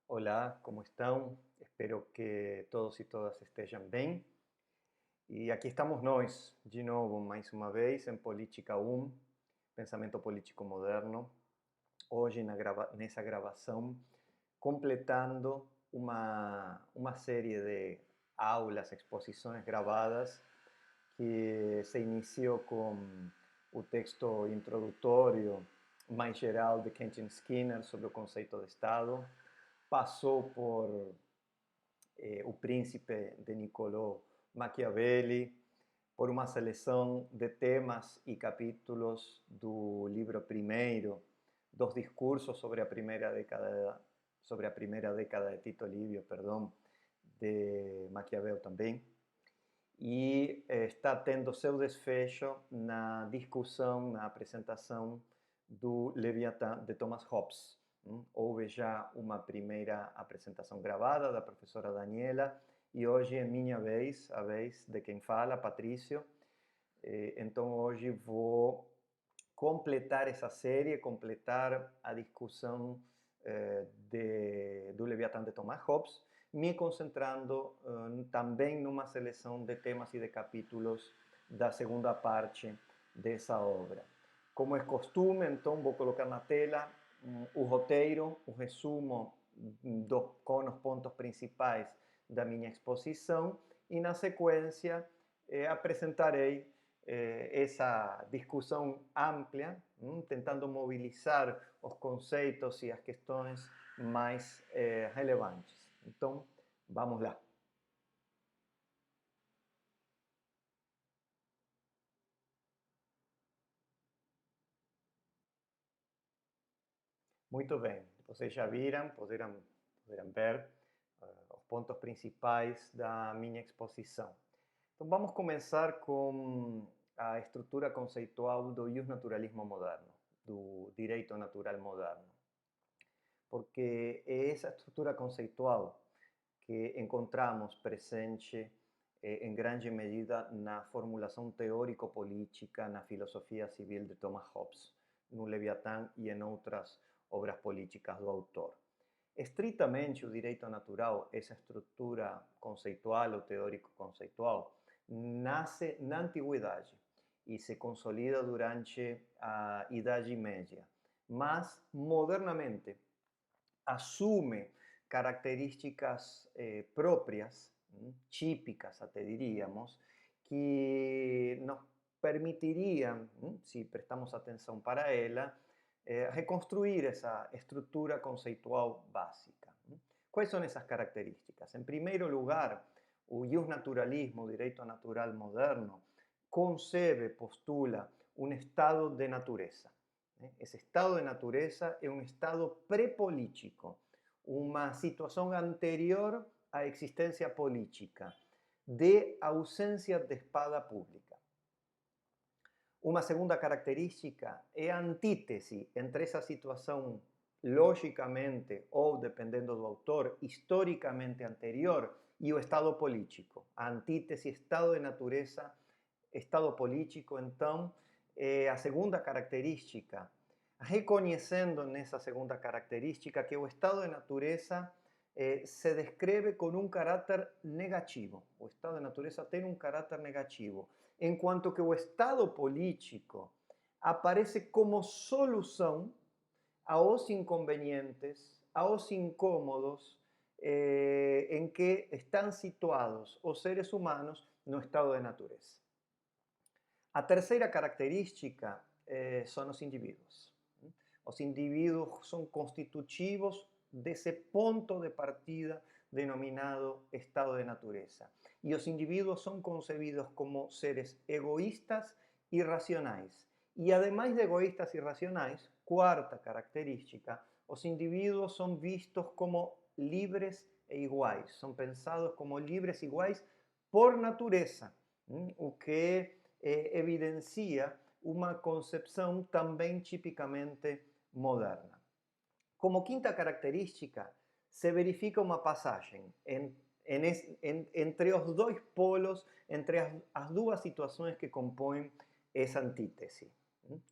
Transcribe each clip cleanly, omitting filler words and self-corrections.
Olá, como estão? Espero que todos e todas estejam bem. E aqui estamos nós, de novo, mais uma vez, em Política 1, Pensamento Político Moderno. Hoje, nessa gravação, completando uma série de aulas, exposições gravadas que se iniciou com o texto introdutório mais geral de Kenton Skinner sobre o conceito de Estado, passou por O Príncipe de Niccolò Machiavelli, por uma seleção de temas e capítulos do livro primeiro, dos discursos sobre a primeira década de Tito Livio, perdão, de Maquiavel também. E está tendo seu desfecho na discussão, na apresentação do Leviatã de Thomas Hobbes. Houve já uma primeira apresentação gravada da professora Daniela e hoje é minha vez, a vez de quem fala, Patrício. Então hoje vou completar essa série, completar a discussão do Leviatã de Thomas Hobbes, me concentrando também numa seleção de temas e de capítulos da segunda parte dessa obra. Como é costume, então vou colocar na tela o roteiro, o resumo com os pontos principais da minha exposição e, na sequência, apresentarei essa discussão ampla, tentando mobilizar os conceitos e as questões mais relevantes. Então, vamos lá. Muito bem, vocês já viram, poderão ver os pontos principais da minha exposição. Então vamos começar com a estrutura conceitual do justnaturalismo moderno, do direito natural moderno. Porque é essa estrutura conceitual que encontramos presente em grande medida na formulação teórico-política, na filosofia civil de Thomas Hobbes, no Leviatã e em outras obras políticas do autor. Estritamente, o direito natural, essa estrutura conceitual ou teórico-conceitual, nasce na antiguidade e se consolida durante a Idade Média, mas modernamente assume características próprias, típicas até diríamos, que nos permitiriam, se prestamos atenção para ela, reconstruir essa estrutura conceitual básica. Quais são essas características? Em primeiro lugar, o justnaturalismo, o direito natural moderno, concebe, postula um estado de natureza. Esse estado de natureza é um estado pré-político, uma situação anterior à existência política, de ausência de espada pública. Uma segunda característica é a antítese entre essa situação logicamente ou, dependendo do autor, historicamente anterior e o estado político. A antítese, estado de natureza, estado político, então, é a segunda característica, reconhecendo nessa segunda característica que o estado de natureza se descreve com um caráter negativo. O estado de natureza tem um caráter negativo, enquanto que o estado político aparece como solução aos inconvenientes, aos incômodos em que estão situados os seres humanos no estado de natureza. A terceira característica são os indivíduos. Os indivíduos são constitutivos desse ponto de partida denominado estado de natureza. E os indivíduos são concebidos como seres egoístas e racionais. E, además de egoístas e racionais, quarta característica, os indivíduos são vistos como livres e iguais. São pensados como livres e iguais por natureza, o que evidencia uma concepção também tipicamente moderna. Como quinta característica, se verifica uma passagem entre os dois polos, entre as duas situações que compõem essa antítese.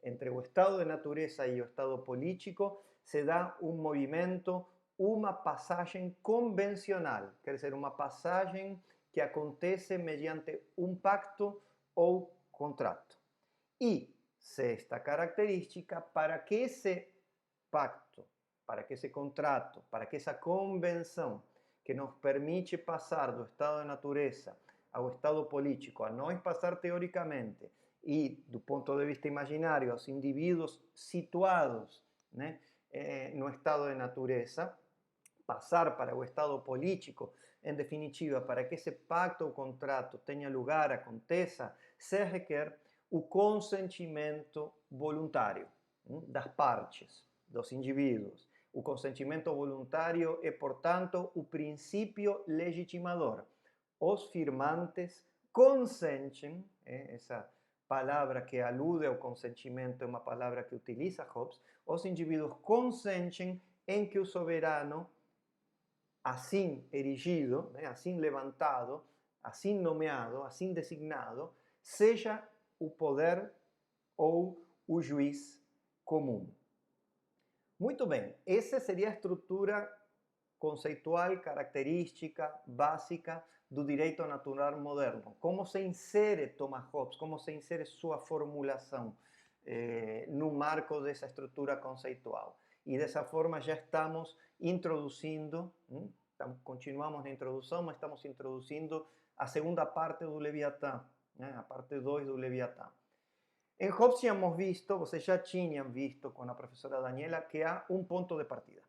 Entre o estado de natureza e o estado político se dá um movimento uma passagem convencional, quer dizer, uma passagem que acontece mediante um pacto ou contrato. E sexta característica, para que esse pacto, para que esse contrato, para que essa convenção que nos permite passar do estado de natureza ao estado político, a nós passar teoricamente e, do ponto de vista imaginário, aos indivíduos situados, né, no estado de natureza, passar para o estado político, em definitiva, para que esse pacto ou contrato tenha lugar, aconteça, se requer o consentimento voluntário das partes, dos indivíduos. O consentimento voluntário é, portanto, o princípio legitimador. Os firmantes consentem, essa palavra que alude ao consentimento é uma palavra que utiliza Hobbes, os indivíduos consentem em que o soberano, assim erigido, assim levantado, assim nomeado, assim designado, seja o poder ou o juiz comum. Muito bem, essa seria a estrutura conceitual, característica, básica do direito natural moderno. Como se insere Thomas Hobbes, como se insere sua formulação no marco dessa estrutura conceitual. E dessa forma já estamos introduzindo, continuamos na introdução, mas estamos introduzindo a segunda parte do Leviatã, a parte 2 do Leviatã. Em Hobbes tínhamos visto, vocês já tinham visto com a professora Daniela, que há um ponto de partida.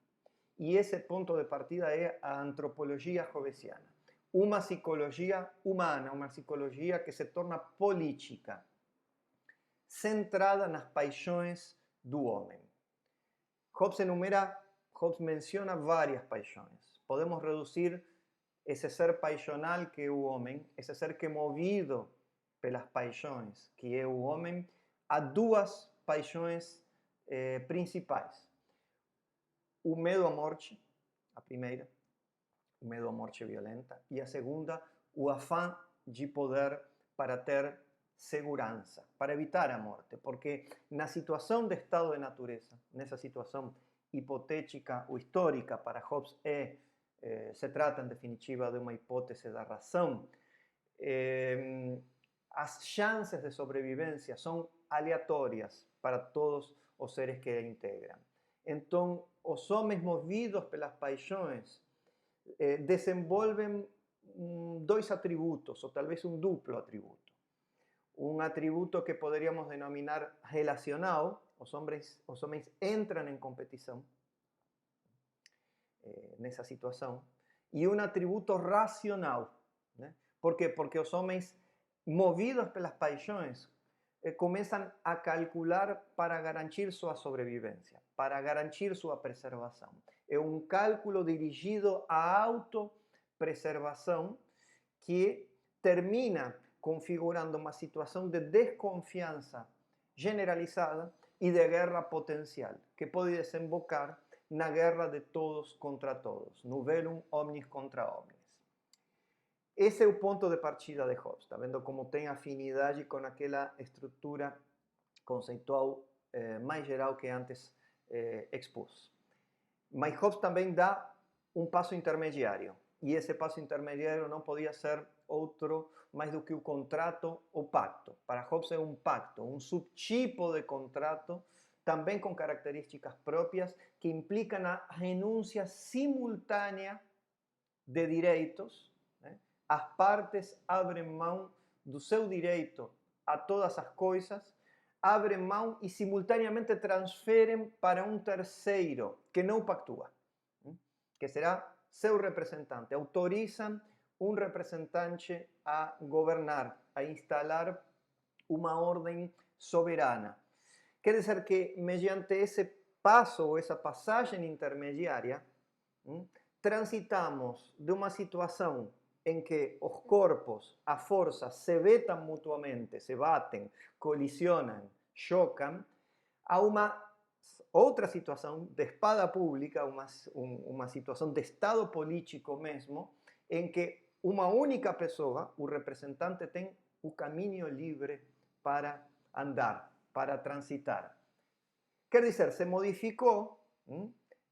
E esse ponto de partida é a antropologia hobbesiana. Uma psicologia humana, uma psicologia que se torna política, centrada nas paixões do homem. Hobbes menciona várias paixões. Podemos reduzir esse ser paixonal que é o homem, esse ser que é movido pelas paixões, que é o homem, a duas paixões principais. O medo à morte, a primeira, o medo à morte violenta, e a segunda, o afã de poder para ter segurança, para evitar a morte, porque na situação de estado de natureza, nessa situação hipotética ou histórica para Hobbes, se trata em definitiva de uma hipótese da razão, as chances de sobrevivência são aleatórias para todos os seres que a integram. Então, os homens movidos pelas paixões desenvolvem dois atributos, ou talvez um duplo atributo. Um atributo que poderíamos denominar relacional, os homens entram em competição nessa situação, e um atributo racional. Né? Por quê? Porque os homens, movidos pelas paixões, começam a calcular para garantir sua sobrevivência, para garantir sua preservação. É um cálculo dirigido à autopreservação que termina configurando uma situação de desconfiança generalizada e de guerra potencial, que pode desembocar na guerra de todos contra todos, no velum omnis contra omnes. Esse é o ponto de partida de Hobbes, está vendo como tem afinidade com aquela estrutura conceitual mais geral que antes expus. Mas Hobbes também dá um passo intermediário, e esse passo intermediário não podia ser outro mais do que o contrato ou pacto. Para Hobbes é um pacto, um subtipo de contrato, também com características próprias, que implicam a renúncia simultânea de direitos. As partes abrem mão do seu direito a todas as coisas, abrem mão e simultaneamente transferem para um terceiro que não pactua, que será seu representante. Autorizam um representante a governar, a instalar uma ordem soberana. Quer dizer que, mediante esse passo ou essa passagem intermediária, transitamos de uma situação em que os corpos, a força, se vetam mutuamente, se batem, colisionam, chocam, a uma outra situação de espada pública, uma situação de estado político mesmo, em que uma única pessoa, o representante, tem o caminho livre para andar, para transitar. Quer dizer, se modificou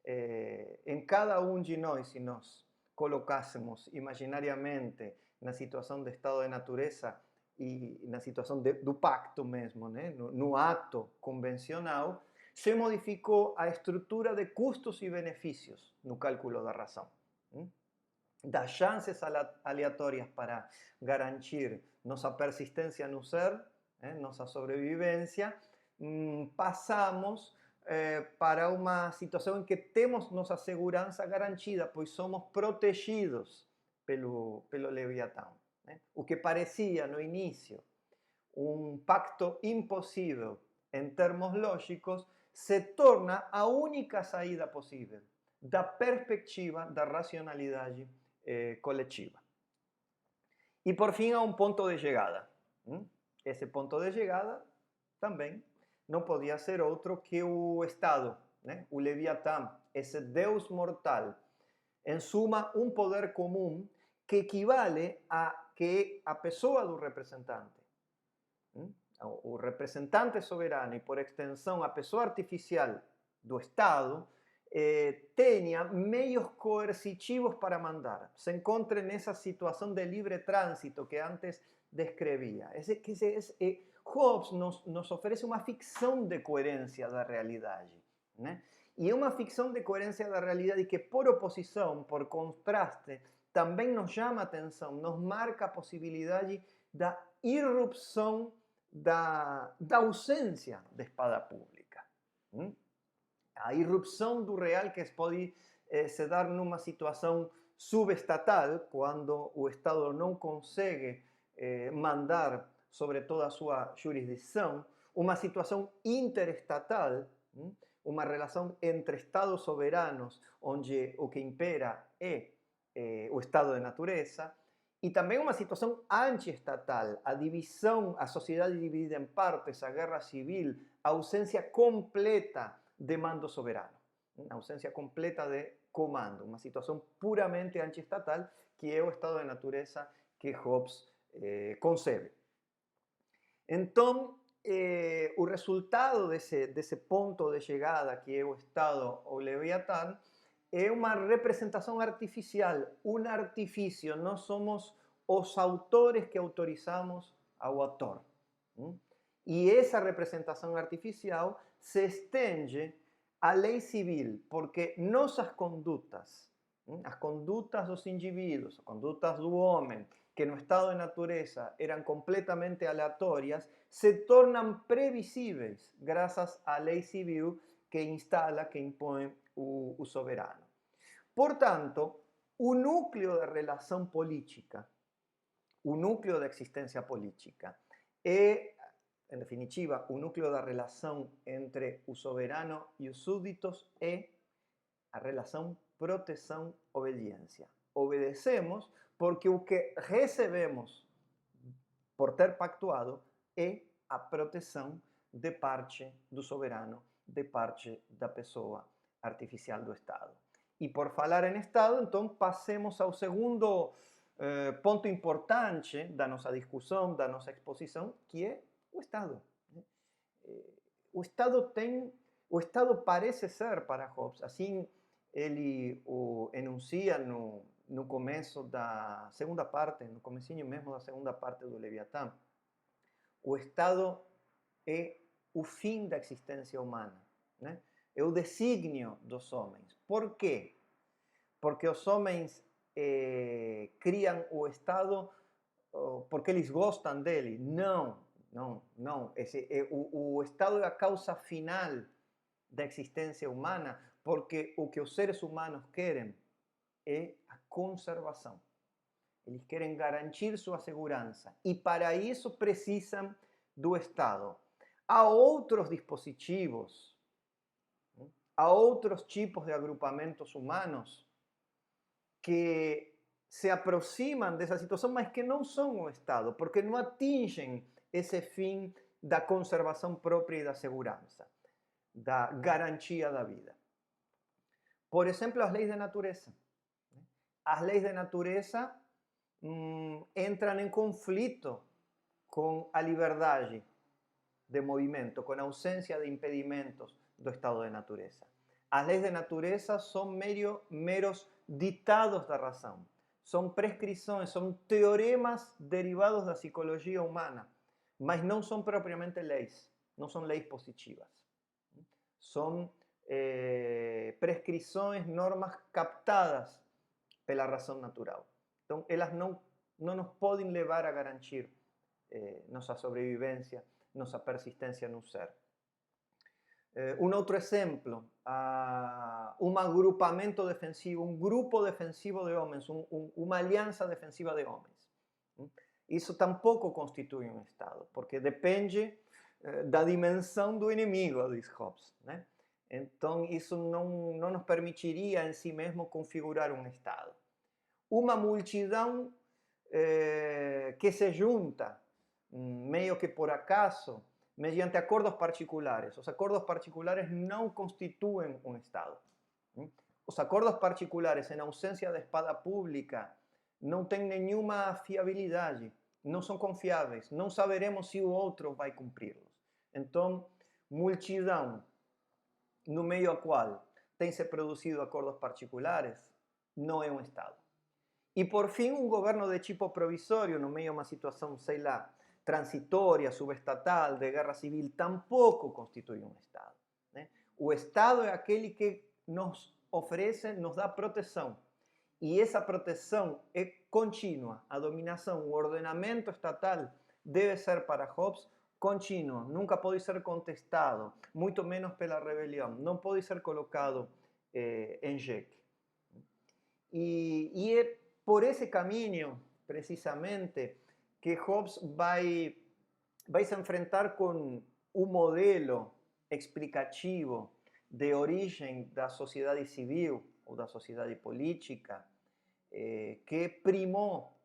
em cada de nós, se nós colocássemos imaginariamente na situação de estado de natureza e na situação do pacto mesmo, né? no ato convencional, se modificou a estrutura de custos e benefícios no cálculo da razão. Das chances aleatórias para garantir nossa persistência no ser, nossa sobrevivência, passamos para uma situação em que temos nossa segurança garantida, pois somos protegidos pelo Leviatã. O que parecia no início pacto impossível em termos lógicos, se torna a única saída possível da perspectiva da racionalidade coletiva. E por fim, há ponto de chegada. Esse ponto de chegada também não podia ser outro que o Estado, o Leviatã, esse Deus mortal. Em suma, poder comum que equivale a que a pessoa do representante, o representante soberano e, por extensão, a pessoa artificial do Estado, tenha meios coercitivos para mandar, se encontre nessa situação de livre trânsito que antes descrevia. Hobbes nos oferece uma ficção de coerência da realidade, né? E é uma ficção de coerência da realidade que, por oposição, por contraste, também nos chama a atenção, nos marca a possibilidade da irrupção da ausência de espada pública. A irrupção do real que pode se dar numa situação subestatal, quando o Estado não consegue mandar sobre toda a sua jurisdição, uma situação interestatal, uma relação entre Estados soberanos, onde o que impera é o estado de natureza, e também uma situação antiestatal, a divisão, a sociedade dividida em partes, a guerra civil, a ausência completa de mando soberano, a ausência completa de comando, uma situação puramente antiestatal, que é o estado de natureza que Hobbes concebe. Então, o resultado desse ponto de chegada, que é o Estado ou Leviatã, é uma representação artificial, um artifício. Nós somos os autores que autorizamos ao autor. E essa representação artificial se estende à lei civil, porque nossas condutas, as condutas dos indivíduos, as condutas do homem, que no estado de natureza eram completamente aleatórias, se tornam previsíveis graças à lei civil que instala, que impõe o soberano. Portanto, o núcleo da relação política, o núcleo da existência política, é, em definitiva, o núcleo da relação entre o soberano e os súditos é a relação proteção-obediência. Obedecemos porque o que recebemos por ter pactuado é a proteção de parte do soberano, de parte da pessoa artificial do Estado. E por falar em Estado, então passemos ao segundo ponto importante da nossa discussão, da nossa exposição, que é o Estado. O Estado parece ser para Hobbes, assim ele o enuncia no começo da segunda parte, no comecinho mesmo da segunda parte do Leviatã. O Estado é o fim da existência humana, né? É o desígnio dos homens. Por quê? Porque os homens criam o Estado porque eles gostam dele. Não. O Estado é a causa final da existência humana, porque o que os seres humanos querem é a conservação. Eles querem garantir sua segurança e para isso precisam do Estado. Há outros dispositivos, há outros tipos de agrupamentos humanos que se aproximam dessa situação, mas que não são o Estado, porque não atingem esse fim da conservação própria e da segurança, da garantia da vida. Por exemplo, as leis de natureza. As leis de natureza entram em conflito com a liberdade de movimento, com a ausência de impedimentos do estado de natureza. As leis de natureza são meros ditados da razão. São prescrições, são teoremas derivados da psicologia humana, mas não são propriamente leis, não são leis positivas. São prescrições, normas captadas pela razão natural. Então, elas não nos podem levar a garantir nossa sobrevivência, nossa persistência no ser. Um outro exemplo, um agrupamento defensivo, um grupo defensivo de homens, uma aliança defensiva de homens. Isso tampouco constitui um Estado, porque depende da dimensão do inimigo, diz Hobbes, né? Então, isso não nos permitiria em si mesmo configurar um Estado. Uma multidão que se junta, meio que por acaso, mediante acordos particulares. Os acordos particulares não constituem um Estado. Os acordos particulares, em ausência da espada pública, não têm nenhuma fiabilidade, não são confiáveis, não saberemos se o outro vai cumpri-los. Então, multidão no meio ao qual tem se produzido acordos particulares, não é um Estado. E, por fim, um governo de tipo provisório, no meio de uma situação, sei lá, transitória, subestatal, de guerra civil, tampouco constitui um Estado, né? O Estado é aquele que nos oferece, nos dá proteção. E essa proteção é contínua. A dominação, o ordenamento estatal deve ser para Hobbes contínuo, nunca pode ser contestado, muito menos pela rebelião, não pode ser colocado em xeque. E é por esse caminho, precisamente, que Hobbes vai se enfrentar com o modelo explicativo de origem da sociedade civil ou da sociedade política que primou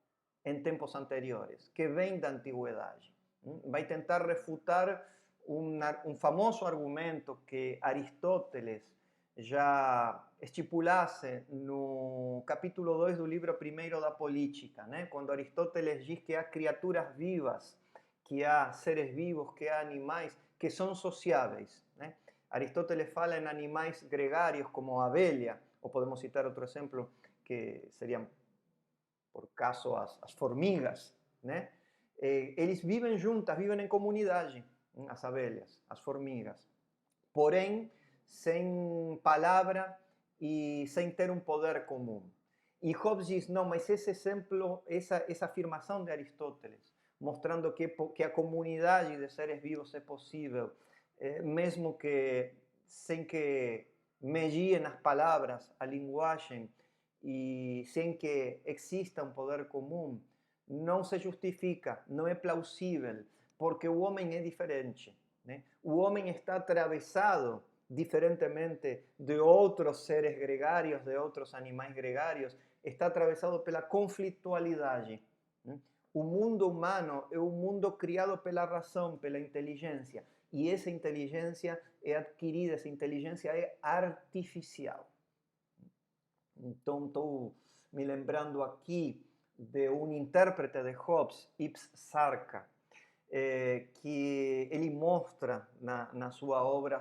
em tempos anteriores, que vem da antiguidade. Vai tentar refutar um famoso argumento que Aristóteles já estipulasse no capítulo 2 do livro 1 da Política, né? Quando Aristóteles diz que há criaturas vivas, que há seres vivos, que há animais que são sociáveis, né? Aristóteles fala em animais gregários como a abelha, ou podemos citar outro exemplo que seriam, por caso, as formigas, né? Eles vivem juntas, vivem em comunidade, as abelhas, as formigas. Porém, sem palavra e sem ter um poder comum. E Hobbes diz, não, mas esse exemplo, essa afirmação de Aristóteles, mostrando que a comunidade de seres vivos é possível, mesmo que sem que mediem as palavras, a linguagem, e sem que exista um poder comum, não se justifica, não é plausível, porque o homem é diferente, né? O homem está atravessado, diferentemente de outros seres gregários, de outros animais gregários, está atravessado pela conflitualidade. O mundo humano é um mundo criado pela razão, pela inteligência, e essa inteligência é adquirida, essa inteligência é artificial. Então, estou me lembrando aqui de um intérprete de Hobbes, Ibs Sarka, que ele mostra na sua obra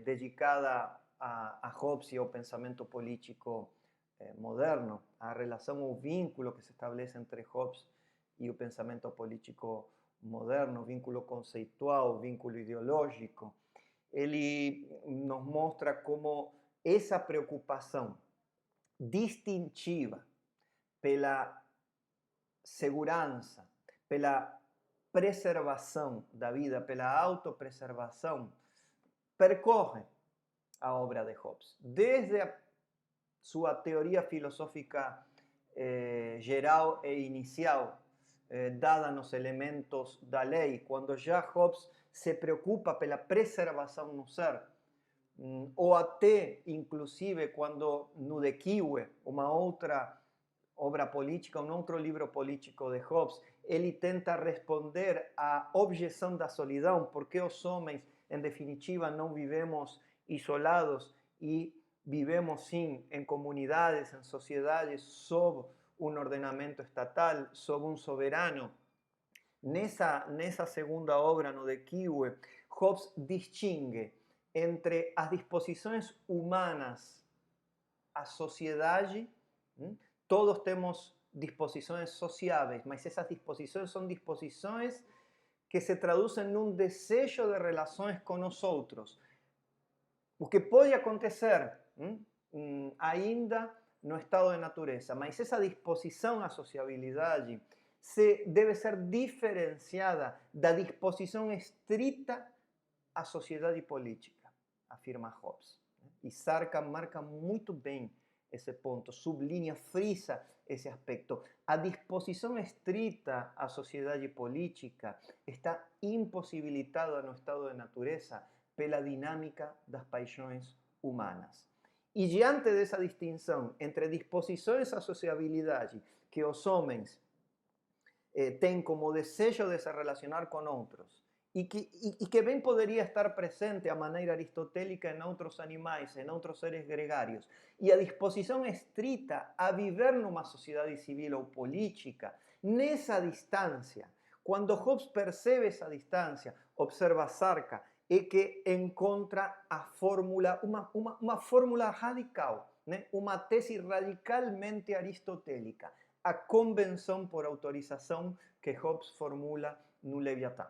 dedicada a Hobbes e ao pensamento político moderno, a relação ou vínculo que se estabelece entre Hobbes e o pensamento político moderno, vínculo conceitual, vínculo ideológico. Ele nos mostra como essa preocupação distintiva pela segurança, pela preservação da vida, pela autopreservação, percorre a obra de Hobbes. Desde a sua teoria filosófica geral e inicial, dada nos elementos da lei, quando já Hobbes se preocupa pela preservação no ser, ou até, inclusive, quando no De Quoe, uma outra obra política, um outro livro político de Hobbes, ele tenta responder à objeção da solidão, porque os homens, em definitiva, não vivemos isolados e vivemos, sim, em comunidades, em sociedades, sob um ordenamento estatal, sob um soberano. Nessa segunda obra, no De Quoe, Hobbes distingue entre as disposições humanas, a sociedade, todos temos disposições sociáveis, mas essas disposições são disposições que se traduzem num desejo de relações com os outros. O que pode acontecer ainda no estado de natureza, mas essa disposição à sociabilidade deve ser diferenciada da disposição estrita à sociedade política, afirma Hobbes. E Sarka marca muito bem esse ponto, sublinha, frisa esse aspecto. A disposição estrita à sociedade política está impossibilitada no estado de natureza pela dinâmica das paixões humanas. E diante dessa distinção entre disposições à sociabilidade que os homens têm como desejo de se relacionar com outros, e que bem poderia estar presente a maneira aristotélica em outros animais, em outros seres gregários, e a disposição estrita a viver numa sociedade civil ou política, nessa distância, quando Hobbes percebe essa distância, observa Sarka, é que encontra a fórmula, uma fórmula radical, né? Uma tese radicalmente aristotélica, a convenção por autorização que Hobbes formula no Leviatã.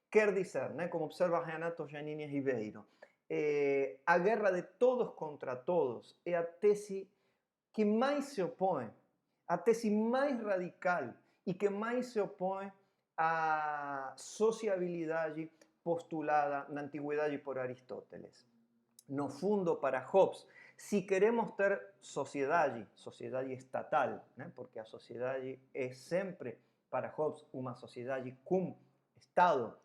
Quer dizer, né, como observa Renato Giannini Ribeiro, a guerra de todos contra todos é a tese que mais se opõe, a tese mais radical e que mais se opõe à sociabilidade postulada na antiguidade por Aristóteles. No fundo, para Hobbes, se queremos ter sociedade estatal, né, porque a sociedade é sempre, para Hobbes, uma sociedade com Estado,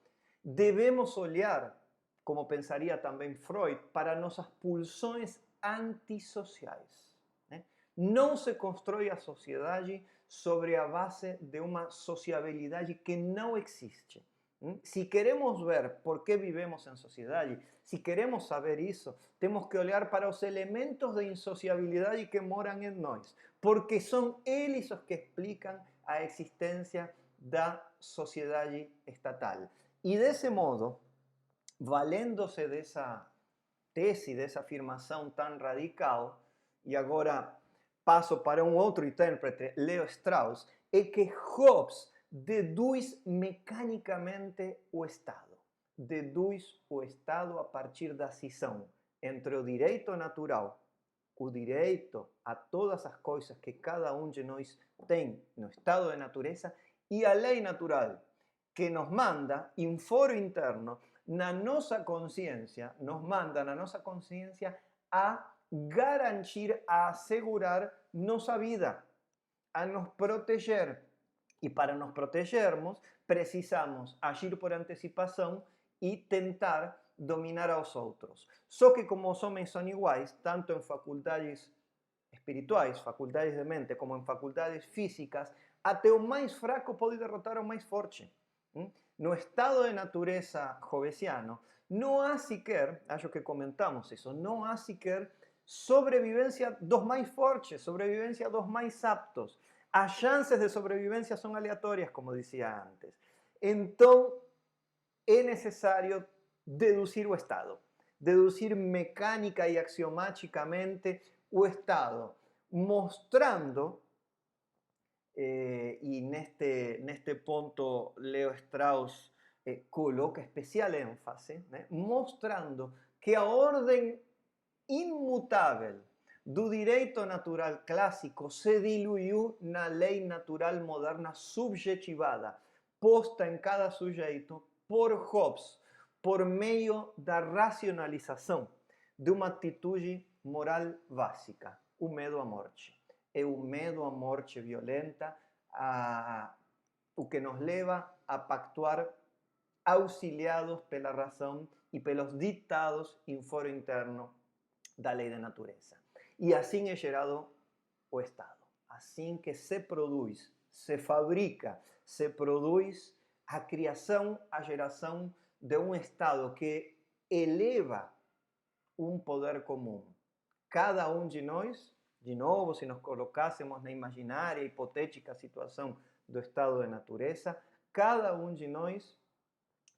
devemos olhar, como pensaria também Freud, para nossas pulsões antissociais. Né? Não se constrói a sociedade sobre a base de uma sociabilidade que não existe. Se queremos ver por que vivemos em sociedade, se queremos saber isso, temos que olhar para os elementos de insociabilidade que moram em nós, porque são eles os que explicam a existência da sociedade estatal. E desse modo, valendo-se dessa tese, dessa afirmação tão radical, e agora passo para um outro intérprete, Leo Strauss, é que Hobbes deduz mecanicamente o Estado. Deduz o Estado a partir da cisão entre o direito natural, o direito a todas as coisas que cada um de nós tem no estado de natureza, e a lei natural, que nos manda, em foro interno, na nossa consciência, nos manda na nossa consciência a garantir, a assegurar nossa vida, a nos proteger. E para nos protegermos, precisamos agir por antecipação e tentar dominar aos outros. Só que como os homens são iguais, tanto em faculdades espirituais, faculdades de mente, como em faculdades físicas, até o mais fraco pode derrotar ao mais forte. No estado de natureza hobbesiano, não há sequer, acho que comentamos isso, não há sequer sobrevivência dos mais fortes, sobrevivência dos mais aptos. As chances de sobrevivência são aleatórias, como dizia antes. Então, é necessário deduzir o estado, deduzir mecânica e axiomáticamente o estado, mostrando, e neste ponto Leo Strauss coloca especial ênfase, né, mostrando que a ordem imutável do direito natural clássico se diluiu na lei natural moderna subjetivada, posta em cada sujeito por Hobbes, por meio da racionalização de uma atitude moral básica, o medo à morte. É o medo à morte violenta o que nos leva a pactuar auxiliados pela razão e pelos ditados em foro interno da lei da natureza. E assim é gerado o Estado. Assim que se produz, se fabrica, se produz a criação, a geração de um Estado que eleva um poder comum. Cada um de nós, de novo, se nos colocássemos na imaginária, hipotética situação do estado de natureza, cada um de nós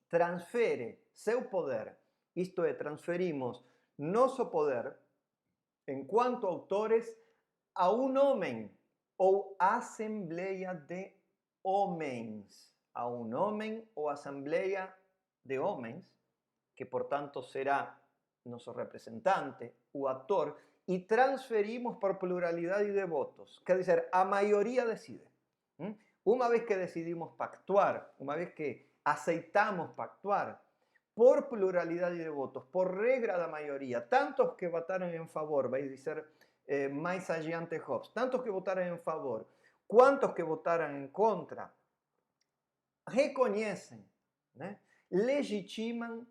transfere seu poder Isto é, transferimos nosso poder, enquanto autores, a um homem ou assembleia de homens. A um homem ou assembleia de homens, que portanto será nosso representante, o ator, e transferimos por pluralidade de votos. Quer dizer, a maioria decide. Uma vez que decidimos pactuar, uma vez que aceitamos pactuar, por pluralidade de votos, por regra da maioria, tantos que votaram em favor, vai dizer mais adiante Hobbes, tantos que votaram em favor, quantos que votaram em contra, reconhecem, né, legitimam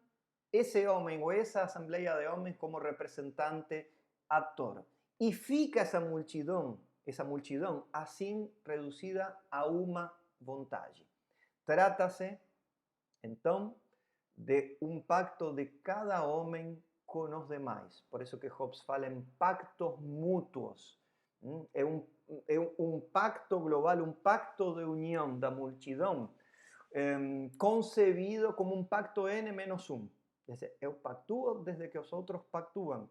esse homem ou essa assembleia de homens como representante ator. E fica essa multidão assim reduzida a uma vontade. Trata-se, então, de um pacto de cada homem com os demais. Por isso que Hobbes fala em pactos mútuos. É um pacto global, um pacto de união da multidão, concebido como um pacto N-1. Eu pactuo desde que os outros pactuem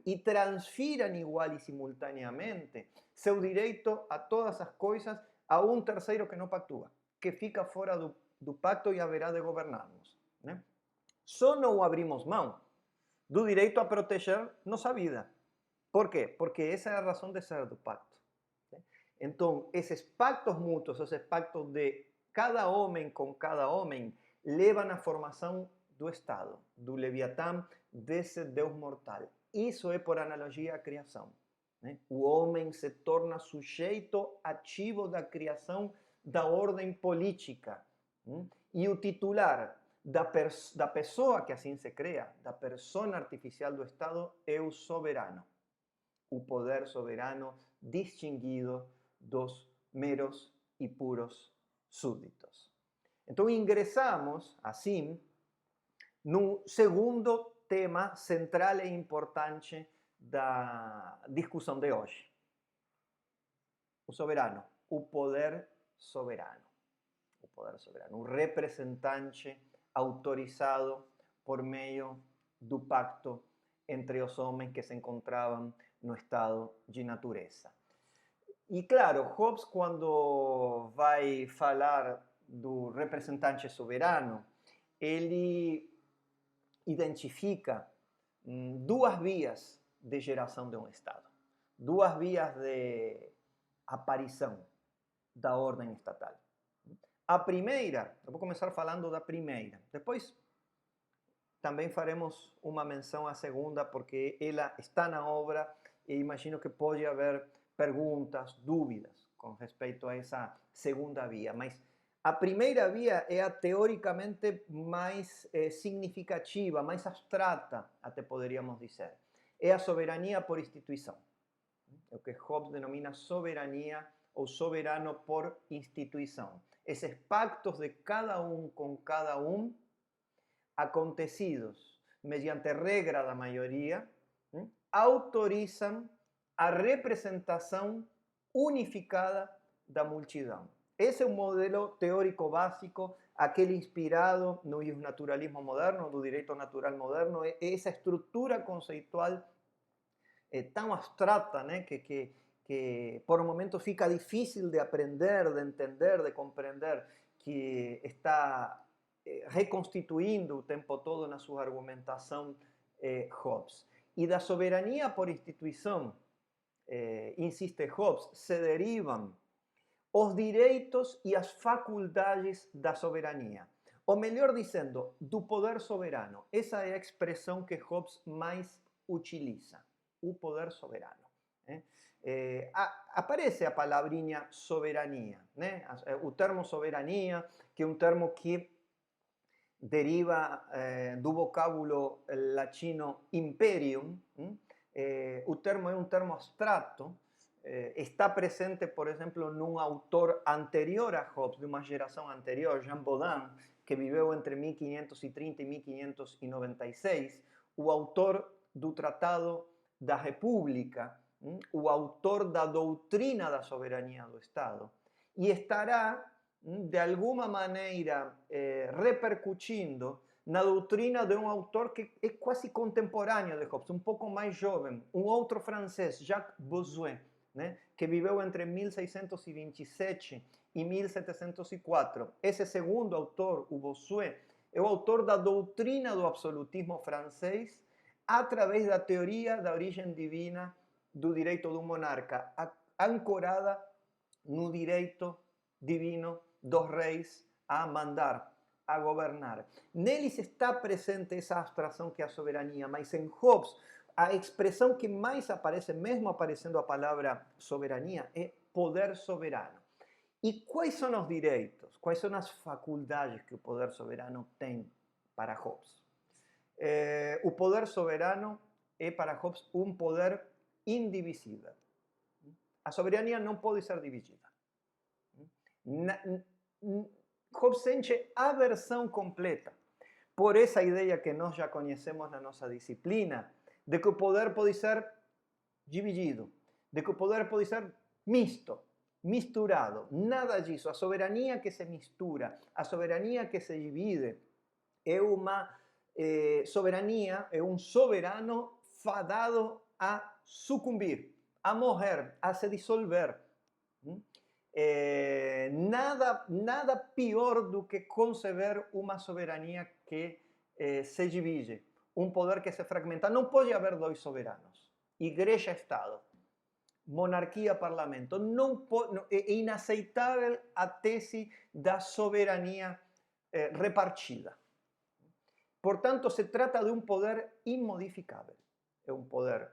e transfiram igual e simultaneamente seu direito a todas as coisas a um terceiro que não pactua, que fica fora do pacto e haverá de governar-nos. Né? Só não abrimos mão do direito a proteger nossa vida. Por quê? Porque essa é a razão de ser do pacto. Então, esses pactos mútuos, esses pactos de cada homem com cada homem, levam à formação do Estado, do Leviatã, desse Deus mortal. Isso é, por analogia, a criação. Né? O homem se torna sujeito ativo da criação da ordem política. E o titular da pessoa que assim se cria, da persona artificial do Estado, é o soberano. O poder soberano distinguido dos meros e puros súditos. Então, ingressamos, assim, no segundo tema central e importante da discussão de hoje. O soberano, o poder soberano. O poder soberano, o representante autorizado por meio do pacto entre os homens que se encontravam no estado de natureza. E claro, Hobbes, quando vai falar do representante soberano, ele identifica duas vias de geração de um Estado, duas vias de aparição da ordem estatal. A primeira, eu vou começar falando da primeira, depois também faremos uma menção à segunda, porque ela está na obra e imagino que pode haver perguntas, dúvidas com respeito a essa segunda via, mas a primeira via é a teoricamente mais significativa, mais abstrata, até poderíamos dizer. É a soberania por instituição. É o que Hobbes denomina soberania ou soberano por instituição. Esses pactos de cada um com cada um, acontecidos mediante regra da maioria, autorizam a representação unificada da multidão. Esse é um modelo teórico básico, aquele inspirado no naturalismo moderno, do direito natural moderno, essa estrutura conceitual tão abstrata, né, que por um momento fica difícil de aprender, de entender, de compreender, que está reconstituindo o tempo todo na sua argumentação Hobbes. E da soberania por instituição, insiste Hobbes, se derivam os direitos e as faculdades da soberania. Ou melhor dizendo, do poder soberano. Essa é a expressão que Hobbes mais utiliza, o poder soberano. Aparece a palavrinha soberania, né? O termo soberania, que é um termo que deriva do vocábulo latino imperium. O termo é um termo abstrato, está presente, por exemplo, num autor anterior a Hobbes, de uma geração anterior, Jean Bodin, que viveu entre 1530 e 1596, o autor do Tratado da República, o autor da doutrina da soberania do Estado, e estará, de alguma maneira, repercutindo na doutrina de um autor que é quase contemporâneo de Hobbes, um pouco mais jovem, um outro francês, Jacques Bossuet, né, que viveu entre 1627 e 1704. Esse segundo autor, o Bossuet, é o autor da doutrina do absolutismo francês através da teoria da origem divina do direito do monarca, ancorada no direito divino dos reis a mandar, a governar. Neles está presente essa abstração que é a soberania, mas em Hobbes a expressão que mais aparece, mesmo aparecendo a palavra soberania, é poder soberano. E quais são os direitos, quais são as faculdades que o poder soberano tem para Hobbes? O poder soberano é para Hobbes um poder indivisível. A soberania não pode ser dividida. Hobbes sente aversão completa por essa ideia que nós já conhecemos na nossa disciplina, de que o poder pode ser dividido, de que o poder pode ser misto, misturado. Nada disso. A soberania que se mistura, a soberania que se divide, é uma soberania, é um soberano fadado a sucumbir, a morrer, a se dissolver. Nada pior do que conceber uma soberania que se divide, um poder que se fragmenta. Não pode haver dois soberanos. Igreja-Estado, monarquia-parlamento. É inaceitável a tese da soberania repartida. Portanto, se trata de um poder imodificável. É um poder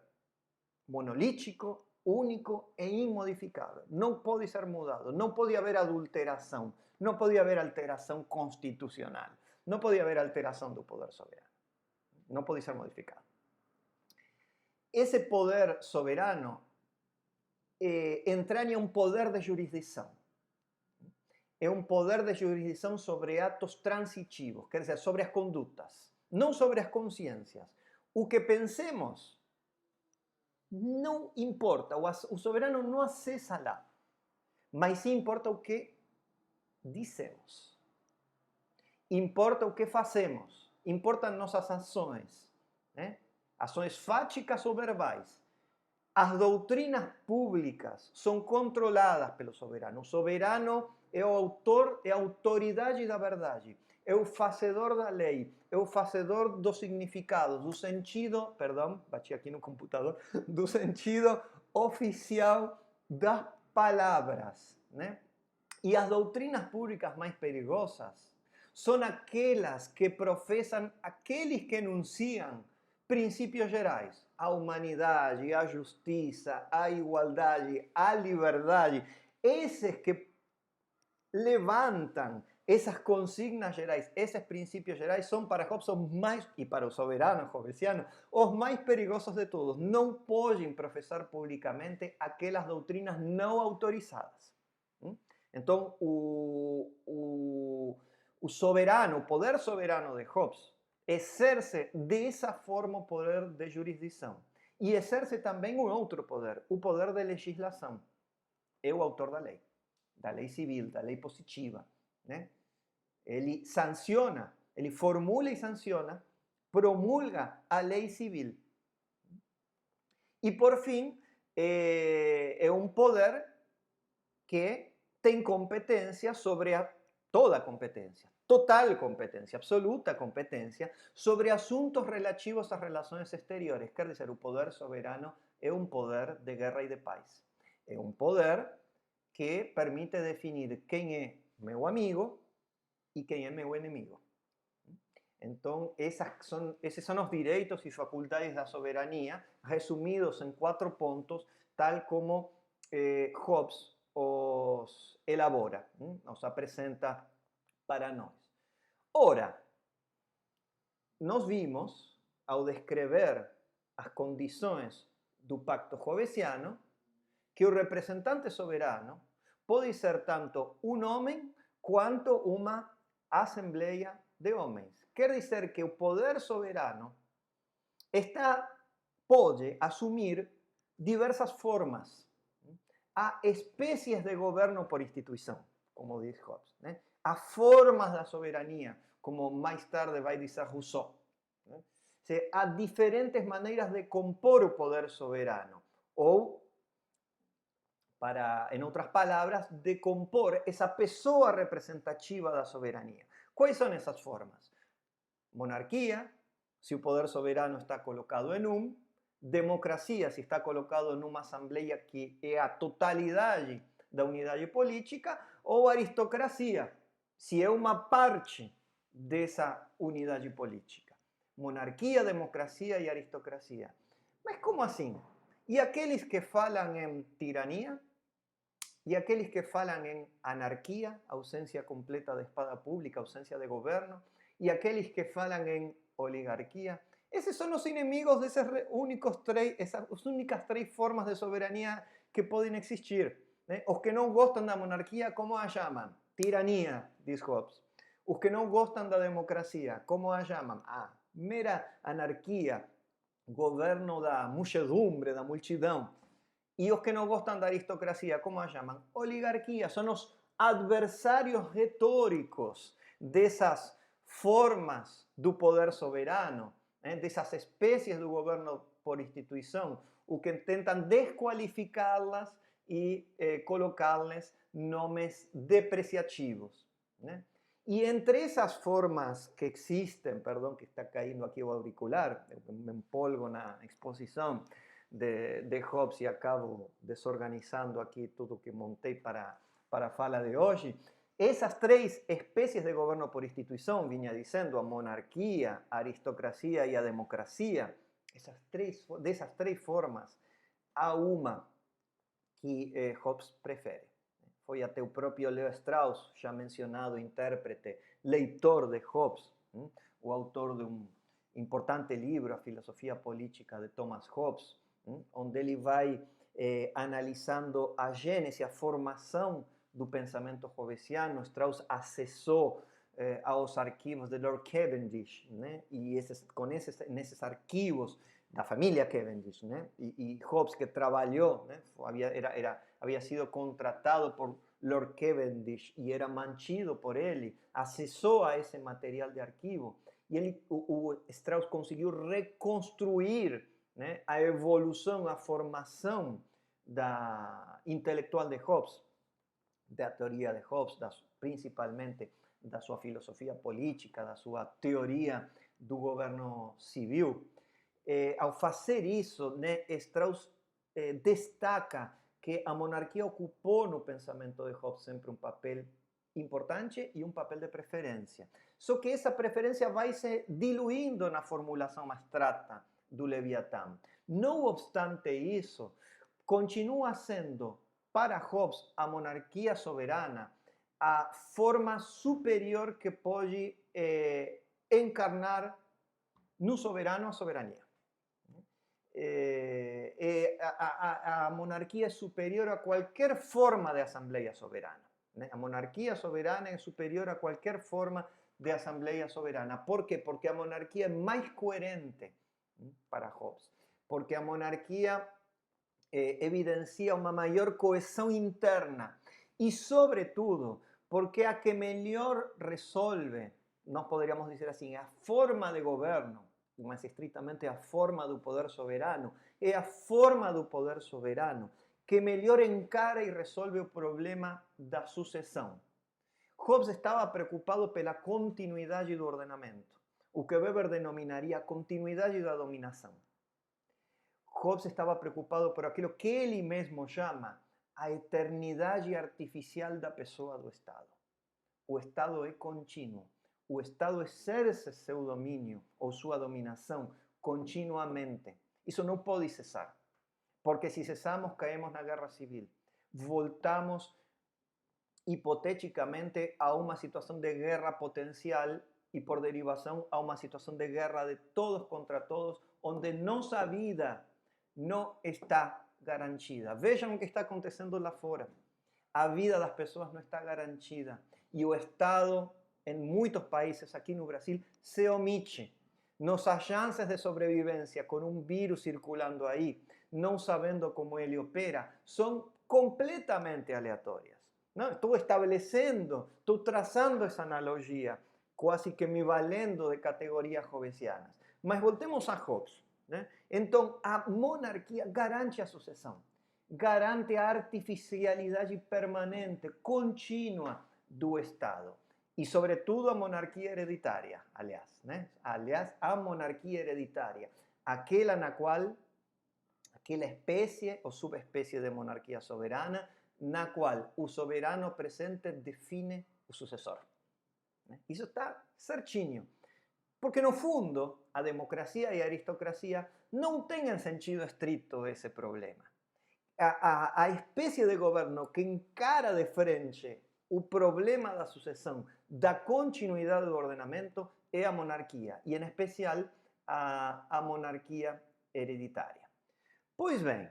monolítico, único e imodificável. Não pode ser mudado, não pode haver adulteração, não pode haver alteração constitucional, não pode haver alteração do poder soberano. Não pode ser modificado. Esse poder soberano entranha um poder de jurisdição. É um poder de jurisdição sobre atos transitivos, quer dizer, sobre as condutas, não sobre as consciências. O que pensemos não importa, o soberano não acessa lá, mas sim importa o que dizemos, importa o que fazemos, importam nossas ações, né? Ações fáticas ou verbais. As doutrinas públicas são controladas pelo soberano. O soberano é o autor, é a autoridade da verdade, é o fazedor da lei, é o fazedor do significado, do sentido, perdão, bati aqui no computador, do sentido oficial das palavras, né? E as doutrinas públicas mais perigosas são aquelas que professam, aqueles que enunciam princípios gerais, a humanidade, a justiça, a igualdade, a liberdade, esses que levantam essas consignas gerais, esses princípios gerais são para Hobbes os mais, e para o soberano hobbesiano, os mais perigosos de todos. Não podem professar publicamente aquelas doutrinas não autorizadas. Então, o soberano, o poder soberano de Hobbes, exerce dessa forma o poder de jurisdição. E exerce também um outro poder, o poder de legislação. É o autor da lei civil, da lei positiva, né? Ele sanciona, ele formula e sanciona, promulga a lei civil. E, por fim, é um poder que tem competência sobre toda a competência, total competência, absoluta competência sobre assuntos relativos às relações exteriores. Quer dizer, o poder soberano é um poder de guerra e de paz. É um poder que permite definir quem é meu amigo e quem é meu inimigo. Então, esses são os direitos e faculdades da soberania, resumidos em 4 pontos, tal como Hobbes os elabora, os apresenta para nós. Ora, nós vimos, ao descrever as condições do pacto hobbesiano, que o representante soberano pode ser tanto um homem quanto uma assembleia de homens. Quer dizer que o poder soberano pode assumir diversas formas. Há espécies de governo por instituição, como diz Hobbes, né? Há formas da soberania, como mais tarde vai dizer Rousseau. Né? Há diferentes maneiras de compor o poder soberano, ou, em outras palavras, de compor essa pessoa representativa da soberania. Quais são essas formas? Monarquia, se o poder soberano está colocado em democracia, se está colocado em uma assembleia que é a totalidade da unidade política, ou aristocracia, se é uma parte dessa unidade política. Monarquia, democracia e aristocracia. Mas como assim? E aqueles que falam em tirania? E aqueles que falam em anarquia, ausência completa de espada pública, ausência de governo? E aqueles que falam em oligarquia? Esses são os inimigos dessas únicas três formas de soberania que podem existir. Né? Os que não gostam da monarquia, como a chamam? Tirania, diz Hobbes. Os que não gostam da democracia, como a chamam? Mera anarquia, governo da muchedumbre, da multidão. E os que não gostam da aristocracia, como a chamam? Oligarquia. São os adversários retóricos dessas formas do poder soberano, dessas espécies do governo por instituição, o que tentam desqualificá-las e colocar-lhes nomes depreciativos. Né? E entre essas formas que existem, perdão que está caindo aqui o auricular, me empolgo na exposição de Hobbes e acabo desorganizando aqui tudo que montei para a fala de hoje. Essas três espécies de governo por instituição, vinha dizendo, a monarquia, a aristocracia e a democracia, dessas três formas, há uma que Hobbes prefere. Foi até o próprio Leo Strauss, já mencionado intérprete, leitor de Hobbes, o autor de um importante livro, A Filosofia Política de Thomas Hobbes, onde ele vai analisando a gênese, a formação do pensamento hobbesiano. Strauss acessou aos arquivos de Lord Cavendish, né? E nesses arquivos da família Cavendish, né? E Hobbes, que trabalhou, né? Havia sido contratado por Lord Cavendish e era mantido por ele, acessou a esse material de arquivo e o Strauss conseguiu reconstruir, né, a evolução, a formação intelectual de Hobbes, da teoria de Hobbes, principalmente da sua filosofia política, da sua teoria do governo civil. Ao fazer isso, né, Strauss destaca que a monarquia ocupou no pensamento de Hobbes sempre um papel importante e um papel de preferência. Só que essa preferência vai se diluindo na formulação abstrata do Leviatã. Não obstante isso, continua sendo, para Hobbes, a monarquia soberana a forma superior que pode encarnar no soberano a soberania. A monarquia é superior a qualquer forma de assembleia soberana. Né? A monarquia soberana é superior a qualquer forma de assembleia soberana. Por quê? Porque a monarquia é mais coerente para Hobbes. Porque a monarquia evidencia uma maior coesão interna. E, sobretudo, porque a que melhor resolve, nós poderíamos dizer assim, a forma de governo, mas estritamente a forma do poder soberano, é a forma do poder soberano que melhor encara e resolve o problema da sucessão. Hobbes estava preocupado pela continuidade do ordenamento, o que Weber denominaria continuidade da dominação. Hobbes estava preocupado por aquilo que ele mesmo chama a eternidade artificial da pessoa do Estado. O Estado é contínuo. O Estado exerce seu domínio ou sua dominação continuamente. Isso não pode cessar, porque se cessamos, caímos na guerra civil. Voltamos hipoteticamente a uma situação de guerra potencial e, por derivação, a uma situação de guerra de todos contra todos, onde nossa vida não está garantida. Vejam o que está acontecendo lá fora. A vida das pessoas não está garantida. E o Estado, em muitos países, aqui no Brasil, se omite. Nossas chances de sobrevivência com um vírus circulando aí, não sabendo como ele opera, são completamente aleatórias. Não? Estou estabelecendo, estou traçando essa analogia quase que me valendo de categorias hobbesianas. Mas voltemos a Hobbes. Né? Então, a monarquia garante a sucessão, garante a artificialidade permanente, contínua do Estado. E, sobretudo, a monarquia hereditária, aliás. Né? Aliás, a monarquia hereditária, aquela na qual, aquela espécie ou subespécie de monarquia soberana, na qual o soberano presente define o sucessor. Isso está certinho. Porque, no fundo, a democracia e a aristocracia não têm em sentido estrito esse problema. A espécie de governo que encara de frente o problema da sucessão, da continuidade do ordenamento, é a monarquia, e em especial a monarquia hereditária. Pois bem,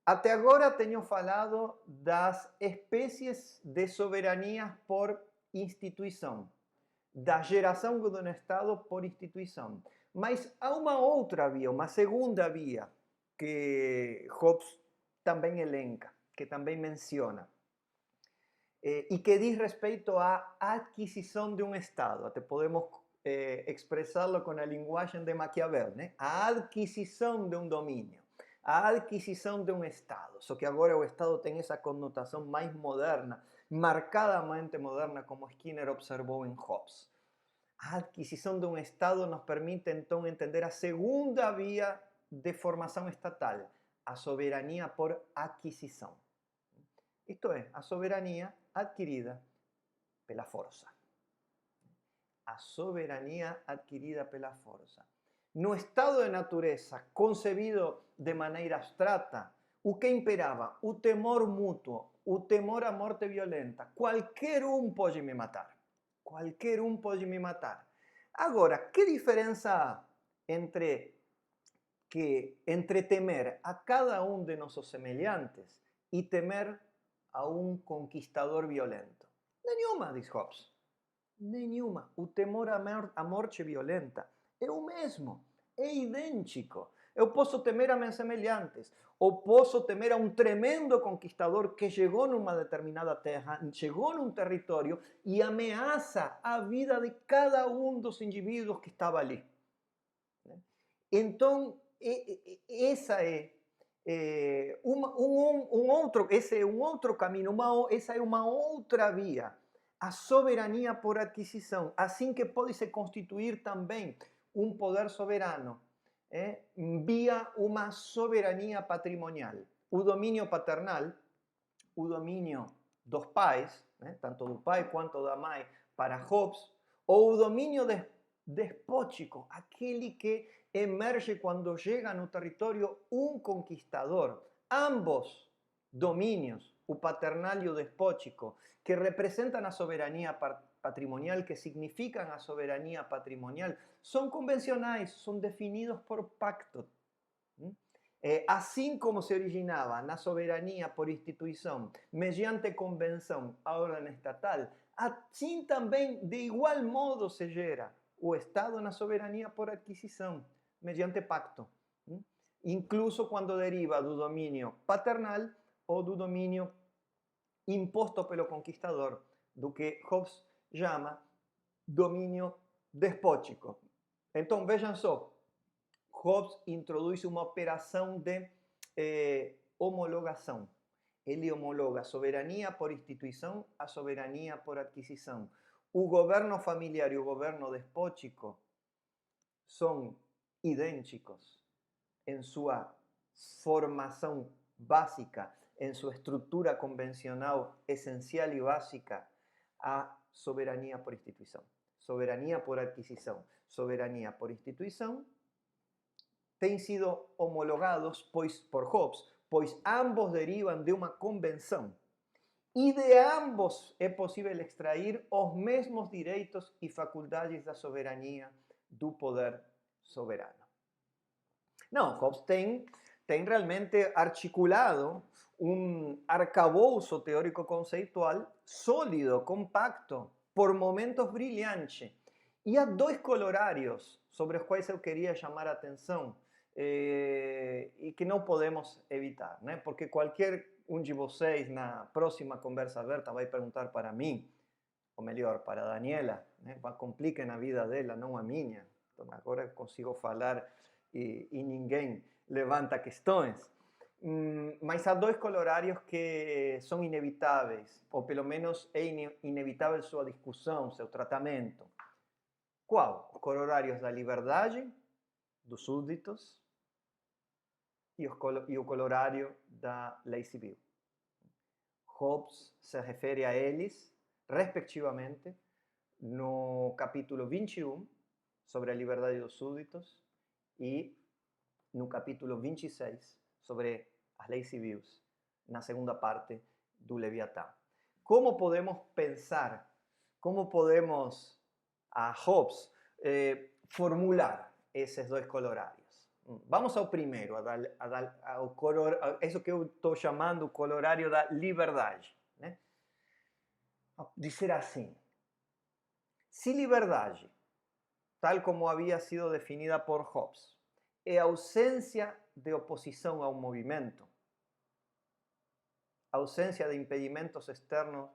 até agora tenho falado das espécies de soberanias por instituição, da geração de um Estado por instituição. Mas há uma outra via, uma segunda via, que Hobbes também elenca, que também menciona, e que diz respeito à adquisição de um Estado. Até podemos expressá-lo com a linguagem de Maquiavel, né? A adquisição de um domínio, a adquisição de um Estado. Só que agora o Estado tem essa conotação mais moderna, marcadamente moderna, como Skinner observou em Hobbes. A adquisição de um Estado nos permite, então, entender a segunda via de formação estatal, a soberania por aquisição. Isto é, a soberania adquirida pela força. A soberania adquirida pela força. No estado de natureza, concebido de maneira abstrata, o que imperava? O temor mútuo, o temor à morte violenta. Qualquer um pode me matar. Qualquer um pode me matar. Agora, que diferença há entre temer a cada um de nossos semelhantes e temer a um conquistador violento? Nenhuma, diz Hobbes. Nenhuma. O temor à morte violenta é o mesmo, é idêntico. Eu posso temer a meus semelhantes, ou posso temer a um tremendo conquistador que chegou numa determinada terra, chegou num território e ameaça a vida de cada um dos indivíduos que estava ali. Então, essa é esse é um outro caminho, essa é uma outra via. A soberania por aquisição, assim que pode se constituir também um poder soberano, via uma soberania patrimonial. O domínio paternal, o domínio dos pais, tanto do pai quanto da mãe, para Hobbes, ou o domínio despótico, aquele que emerge quando chega no território um conquistador. Ambos domínios, o paternal e o despótico, que representam a soberania patrimonial, que significam a soberania patrimonial, são convencionais, são definidos por pacto. Assim como se originava na soberania por instituição, mediante convenção, a ordem estatal, assim também, de igual modo, se gera o Estado na soberania por adquisição, mediante pacto. Incluso quando deriva do domínio paternal ou do domínio imposto pelo conquistador, do que Hobbes chama domínio despótico. Então, vejam só, Hobbes introduz uma operação de homologação. Ele homologa a soberania por instituição a soberania por adquisição. O governo familiar e o governo despótico são idênticos em sua formação básica, em sua estrutura convencional essencial e básica, a soberania por instituição. Soberania por adquisição, soberania por instituição, têm sido homologados por Hobbes, pois ambos derivam de uma convenção. E de ambos é possível extrair os mesmos direitos e faculdades da soberania do poder soberano. Não, Hobbes tem realmente articulado um arcabouço teórico-conceitual sólido, compacto, por momentos brilhante. E há dois colorários sobre os quais eu queria chamar a atenção e que não podemos evitar, né? Porque qualquer um de vocês, na próxima conversa aberta, vai perguntar para mim ou melhor, para Daniela, né? Compliquem a vida dela, não a minha. Então, agora consigo falar e ninguém levanta questões. Mas há dois colorários que são inevitáveis, ou pelo menos é inevitável sua discussão, seu tratamento. Qual? Os colorários da liberdade dos súditos e o colorário da lei civil. Hobbes se refere a eles, respectivamente, no capítulo 21, sobre a liberdade dos súditos, e no capítulo 26, sobre as leis civis, na segunda parte do Leviatã. Como podemos pensar, como podemos, a Hobbes, formular esses dois colorários? Vamos ao primeiro, isso que eu estou chamando o colorário da liberdade. Né? Dizer assim, se liberdade, tal como havia sido definida por Hobbes, é ausência de oposição ao movimento, ausência de impedimentos externos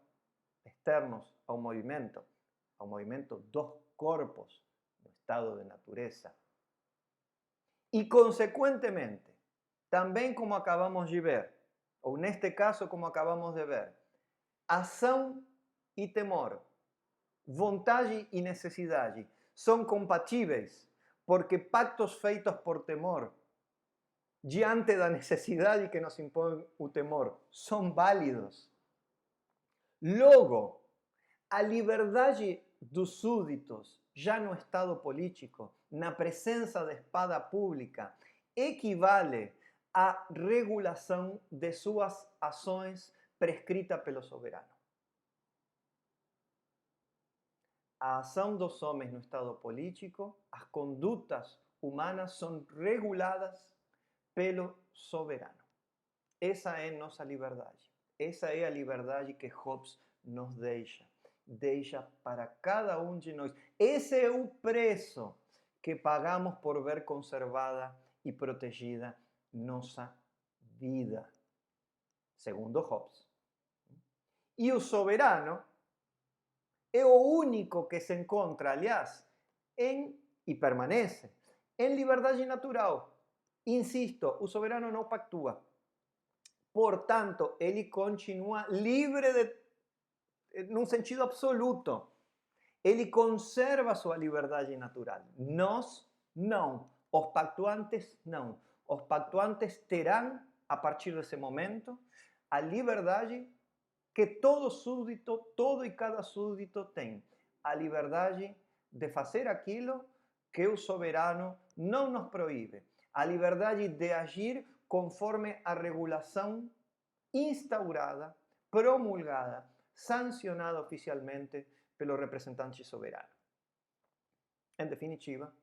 ao movimento dos corpos no estado de natureza. E, consequentemente, também como acabamos de ver, ou neste caso como acabamos de ver, ação e temor, vontade e necessidade são compatíveis, porque pactos feitos por temor, diante da necessidade que nos impõe o temor, são válidos. Logo, a liberdade dos súditos, já no estado político, na presença da espada pública, equivale à regulação de suas ações prescrita pelo soberano. A ação dos homens no estado político, as condutas humanas são reguladas pelo soberano. Essa é nossa liberdade. Essa é a liberdade que Hobbes nos deixa. Deixa para cada um de nós. Esse é o preço que pagamos por ver conservada e protegida nossa vida, segundo Hobbes. E o soberano é o único que se encontra, aliás, e permanece em liberdade natural. Insisto, o soberano não pactua. Portanto, ele continua livre num sentido absoluto. Ele conserva sua liberdade natural. Nós, não. Os pactuantes, não. Os pactuantes terão, a partir desse momento, a liberdade que todo súdito, todo e cada súdito tem. A liberdade de fazer aquilo que o soberano não nos proíbe. A liberdade de agir conforme a regulação instaurada, promulgada, sancionada oficialmente pelo representante soberano. Em definitiva,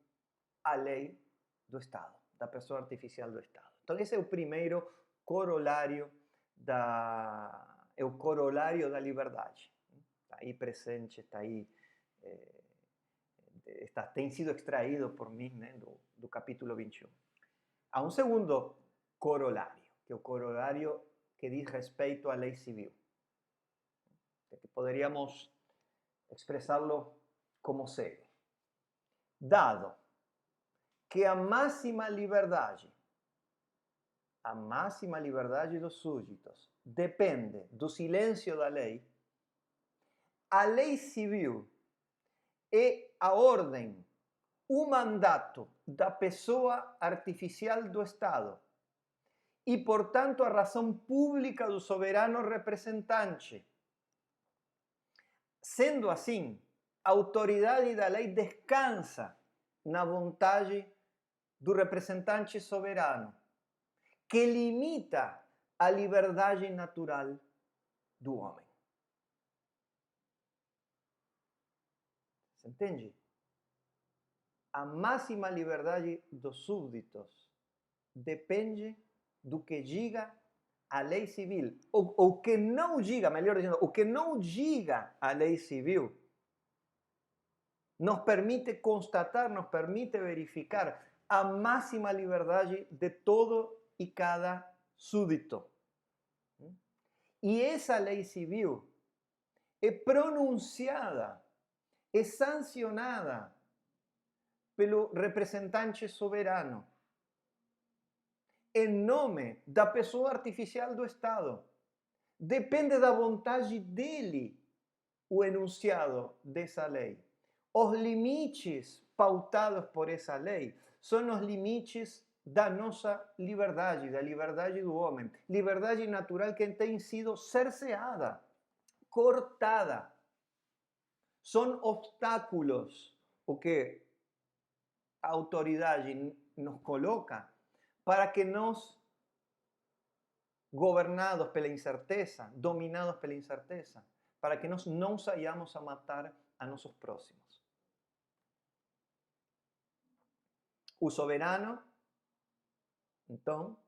a lei do Estado, da pessoa artificial do Estado. Então, esse é o primeiro corolário da liberdade. Está aí presente, está aí, tem sido extraído por mim, né, do capítulo 21. Há um segundo corolário, que é o corolário que diz respeito à lei civil. Que poderíamos expressá-lo como segue. Dado que a máxima liberdade dos súditos depende do silêncio da lei, a lei civil é a ordem, o mandato da pessoa artificial do Estado e, portanto, a razão pública do soberano representante. Sendo assim, a autoridade da lei descansa na vontade do representante soberano, que limita a liberdade natural do homem. Se entende? A máxima liberdade dos súditos depende do que diga a lei civil. O que não diga, melhor dizendo, o que não diga a lei civil nos permite constatar, nos permite verificar a máxima liberdade de todo e cada súdito. E essa lei civil é pronunciada, é sancionada pelo representante soberano, em nome da pessoa artificial do Estado. Depende da vontade dele o enunciado dessa lei. Os limites pautados por essa lei são os limites da nossa liberdade, da liberdade do homem. Liberdade natural que tem sido cerceada, cortada. São obstáculos o que a autoridade nos coloca para que nós, governados pela incerteza, dominados pela incerteza, para que nós não saiamos a matar a nossos próximos. O soberano, então,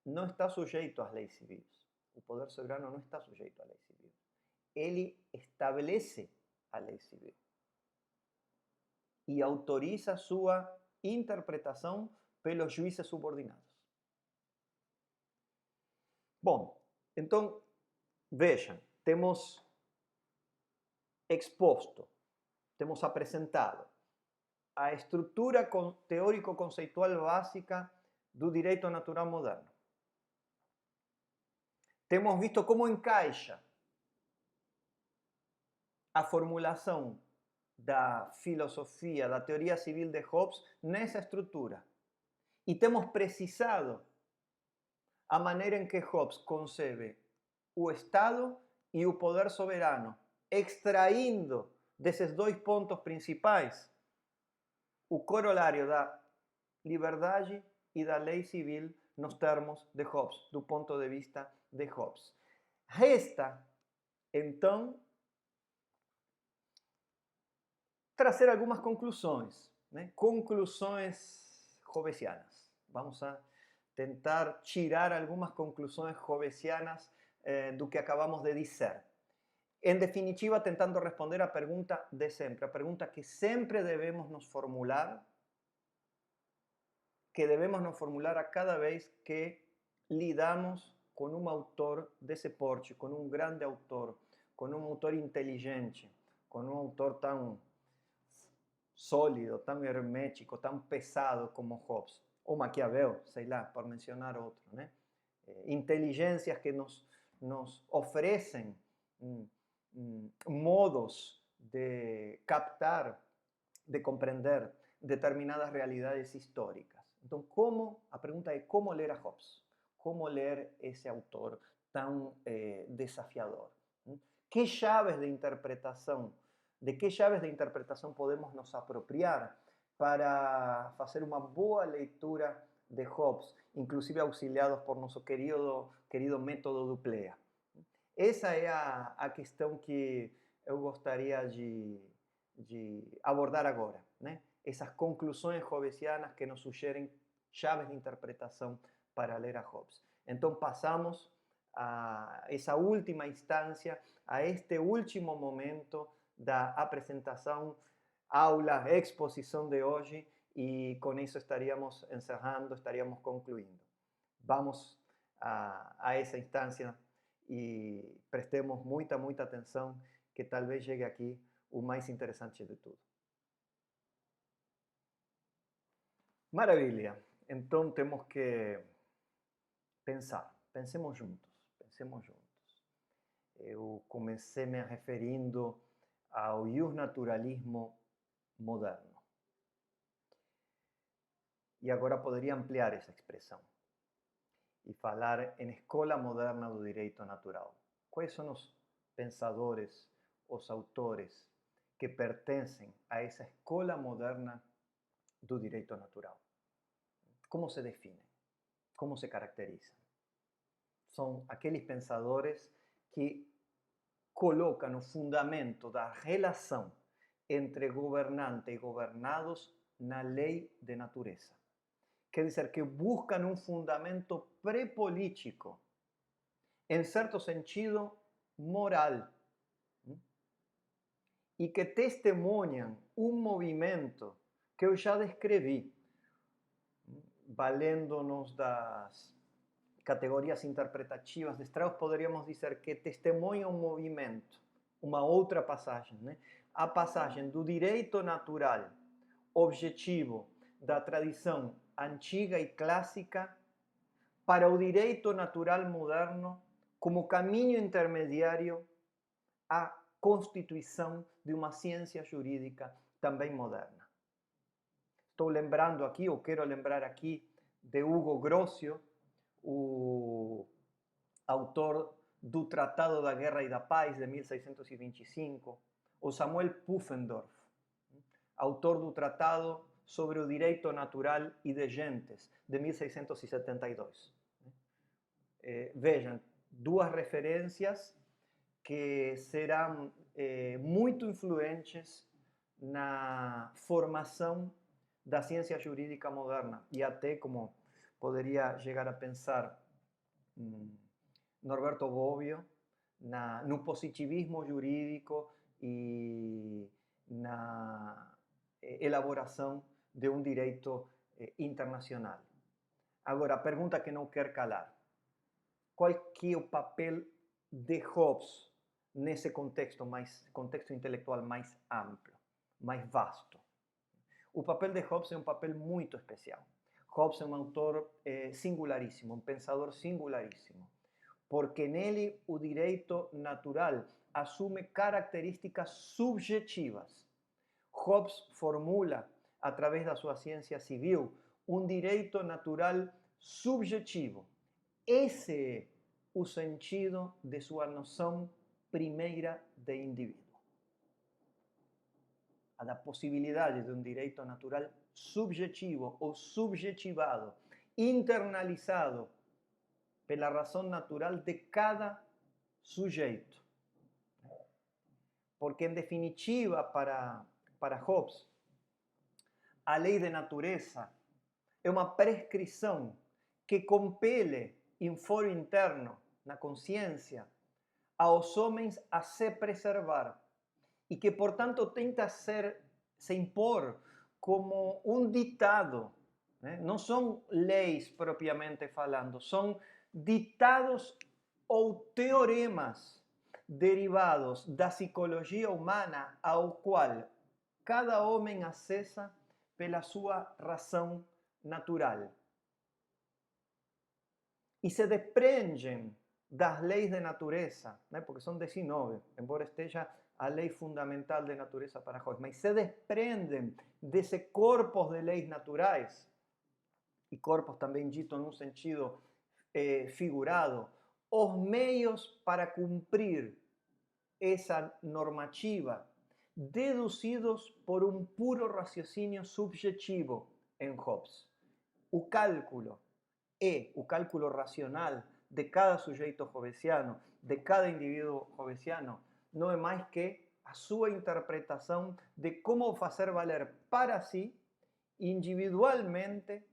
não está sujeito às leis civis. O poder soberano não está sujeito à lei civil. Ele estabelece a lei civil e autoriza sua interpretação pelos juízes subordinados. Bom, então, vejam, temos exposto, temos apresentado a estrutura teórico-conceitual básica do direito natural moderno. Temos visto como encaixa a formulação da filosofia, da teoria civil de Hobbes nessa estrutura. E temos precisado a maneira em que Hobbes concebe o Estado e o poder soberano, extraindo desses dois pontos principais o corolário da liberdade e da lei civil nos termos de Hobbes, do ponto de vista de Hobbes. Resta, então, trazer algumas conclusões, né? Conclusões hobbesianas. Vamos a tentar tirar algumas conclusões hobbesianas do que acabamos de dizer. Em definitiva, tentando responder a pergunta de sempre, a pergunta que sempre devemos nos formular, a cada vez que lidamos com um autor desse porte, com um grande autor, com um autor inteligente, com um autor tão sólido, tão hermético, tão pesado como Hobbes, ou Maquiavel, sei lá, por mencionar outro, né? Inteligências que nos oferecem modos de captar, de compreender determinadas realidades históricas. Então, a pergunta é como ler a Hobbes? Como ler esse autor tão desafiador? Que chaves de interpretação podemos nos apropriar para fazer uma boa leitura de Hobbes, inclusive auxiliados por nosso querido método Duplea? Essa é a questão que eu gostaria de abordar agora, né? Essas conclusões hobbesianas que nos sugerem chaves de interpretação para ler a Hobbes. Então passamos a essa última instância, a este último momento da apresentação, aula, exposição de hoje, e com isso estaríamos encerrando, estaríamos concluindo. Vamos a essa instância e prestemos muita atenção, que talvez chegue aqui o mais interessante de tudo. Maravilha! Então temos que pensemos juntos. Eu comecei me referindo ao justnaturalismo moderno. E agora poderia ampliar essa expressão e falar em escola moderna do direito natural. Quais são os pensadores, os autores que pertencem a essa escola moderna do direito natural? Como se definem? Como se caracterizam? São aqueles pensadores que colocam o fundamento da relação entre governante e governados na lei de natureza. Quer dizer, que buscam um fundamento pré-político, em certo sentido moral, e que testemunham um movimento que eu já descrevi, valendo-nos das categorias interpretativas de Strauss, poderíamos dizer que testemunha um uma outra passagem, né? A passagem do direito natural objetivo da tradição antiga e clássica para o direito natural moderno como caminho intermediário à constituição de uma ciência jurídica também moderna. Estou lembrando aqui, ou quero lembrar aqui, de Hugo Grocio, o autor do Tratado da Guerra e da Paz, de 1625, ou Samuel Pufendorf, autor do Tratado sobre o Direito Natural e de Gentes, de 1672. Vejam, duas referências que serão muito influentes na formação da ciência jurídica moderna e até, como poderia chegar a pensar Norberto Bobbio, no positivismo jurídico e na elaboração de um direito internacional. Agora, a pergunta que não quer calar: qual que é o papel de Hobbes nesse contexto intelectual mais amplo, mais vasto? O papel de Hobbes é um papel muito especial. Hobbes é um autor singularíssimo, um pensador singularíssimo, porque nele o direito natural assume características subjetivas. Hobbes formula, através da sua ciência civil, um direito natural subjetivo. Esse é o sentido de sua noção primeira de indivíduo. A da possibilidade de um direito natural subjetivo ou subjetivado, internalizado pela razão natural de cada sujeito. Porque, em definitiva, para Hobbes, a lei de natureza é uma prescrição que compele em foro interno, na consciência, aos homens a se preservar e que, portanto, tenta se impor como um ditado. Né? Não são leis propriamente falando, são ditados ou teoremas derivados da psicologia humana ao qual cada homem acessa pela sua razão natural. E se desprendem das leis de natureza, né? Porque são 19, embora esteja a lei fundamental de natureza para Hobbes, mas se desprendem desse corpus de leis naturais, e corpus também dito num sentido figurado, os meios para cumprir essa normativa, deduzidos por um puro raciocínio subjetivo em Hobbes. O cálculo racional de cada sujeito hobbesiano, de cada indivíduo hobbesiano, não é mais que a sua interpretação de como fazer valer para si, individualmente,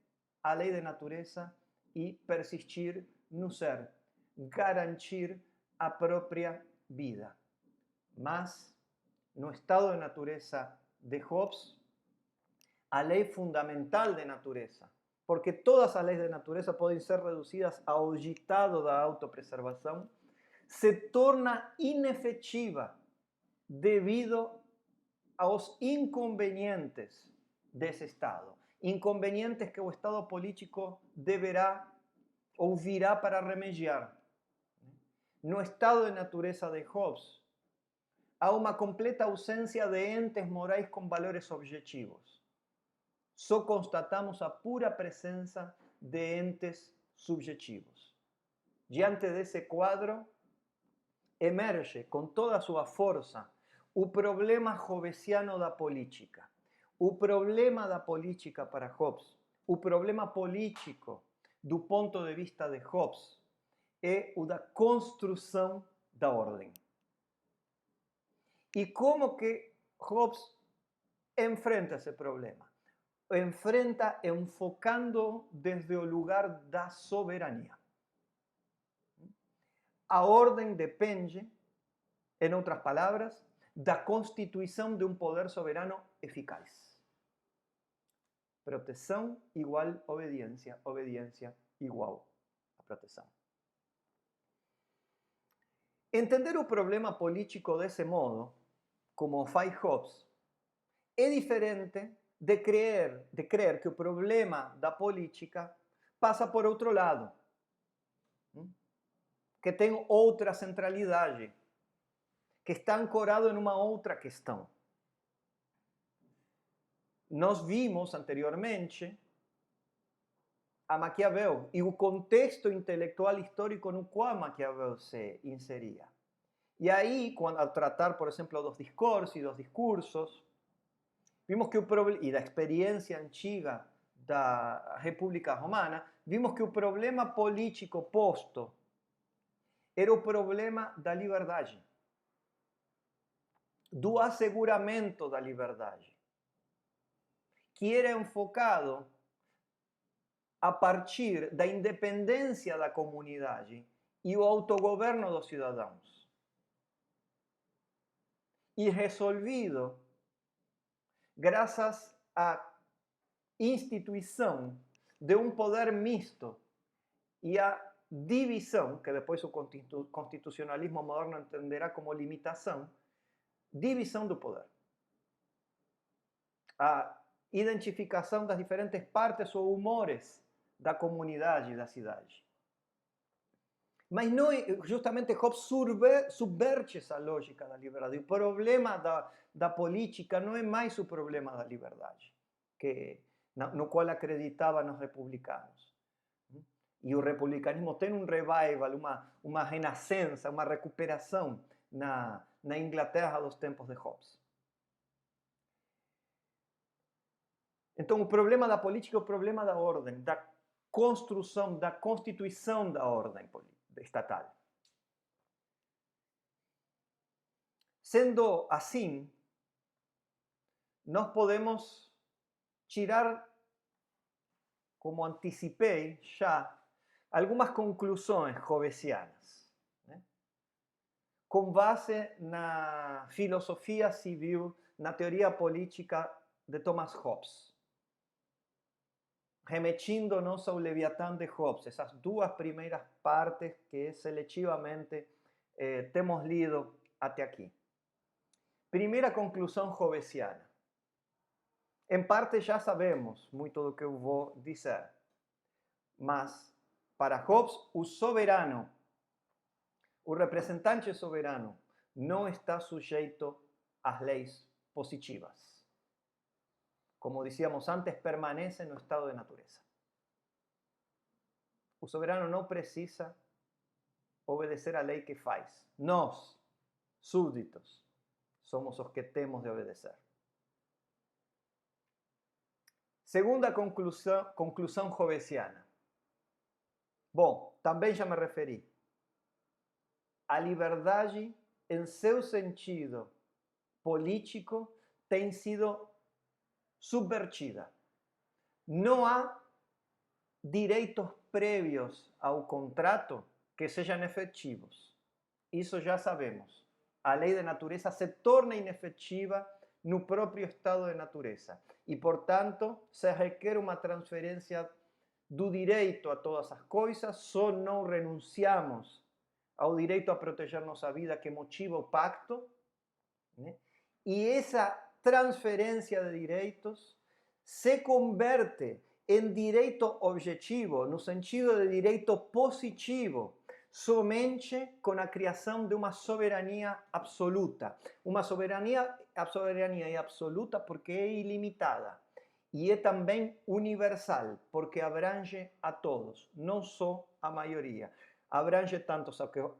a lei de natureza e persistir no ser, garantir a própria vida. Mas, no estado de natureza de Hobbes, a lei fundamental de natureza, porque todas as leis de natureza podem ser reduzidas ao ditado da autopreservação, se torna inefetiva devido aos inconvenientes desse Estado. Inconvenientes que o Estado político deverá ou virá para remediar. No estado de natureza de Hobbes, há uma completa ausência de entes morais com valores objetivos. Só constatamos a pura presença de entes subjetivos. Diante desse quadro, emerge com toda a sua força o problema hobbesiano da política. O problema da política para Hobbes, o problema político do ponto de vista de Hobbes, é o da construção da ordem. E como que Hobbes enfrenta esse problema? Enfrenta enfocando desde o lugar da soberania. A ordem depende, em outras palavras, da constituição de um poder soberano eficaz. Proteção igual obediência, obediência igual a proteção. Entender o problema político desse modo, como faz Hobbes, é diferente de crer que o problema da política passa por outro lado, que tem outra centralidade, que está ancorado em uma outra questão. Nós vimos anteriormente a Maquiavel e o contexto intelectual histórico no qual Maquiavel se inseria. E aí, ao tratar, por exemplo, dos discursos e dos discursos, vimos que e da experiência antiga da República Romana, vimos que o problema político posto era o problema da liberdade, do asseguramento da liberdade, que era enfocado a partir da independência da comunidade e o autogoverno dos cidadãos. E resolvido graças à instituição de um poder misto e à divisão, que depois o constitucionalismo moderno entenderá como limitação, divisão do poder. A identificação das diferentes partes ou humores da comunidade e da cidade. Mas não, justamente Hobbes subverte essa lógica da liberdade. O problema da política não é mais o problema da liberdade, no qual acreditavam os republicanos. E o republicanismo tem um revival, uma renascença, uma recuperação na Inglaterra dos tempos de Hobbes. Então, o problema da política é o problema da ordem, da construção, da constituição da ordem estatal. Sendo assim, nós podemos tirar, como anticipei já, algumas conclusões hobbesianas, né? Com base na filosofia civil, na teoria política de Thomas Hobbes. Remetindo-nos ao Leviatã de Hobbes, essas duas primeiras partes que seletivamente temos lido até aqui. Primeira conclusão hobbesiana. Em parte já sabemos muito do que eu vou dizer, mas para Hobbes o soberano, o representante soberano, não está sujeito às leis positivas. Como decíamos antes, permanece no estado de natureza. O soberano não precisa obedecer a lei que faz. Nós, súditos, somos os que temos de obedecer. Segunda conclusão hobbesiana. Bom, também já me referi. A liberdade, em seu sentido político, tem sido subvertida. Não há direitos prévios ao contrato que sejam efetivos. Isso já sabemos. A lei de natureza se torna inefetiva no próprio estado de natureza e, portanto, se requer uma transferência do direito a todas as coisas, só não renunciamos ao direito a proteger nossa vida que motiva o pacto, né? E essa transferência de direitos se converte em direito objetivo, no sentido de direito positivo, somente com a criação de uma soberania absoluta. A soberania é absoluta porque é ilimitada e é também universal, porque abrange a todos, não só a maioria. Abrange tanto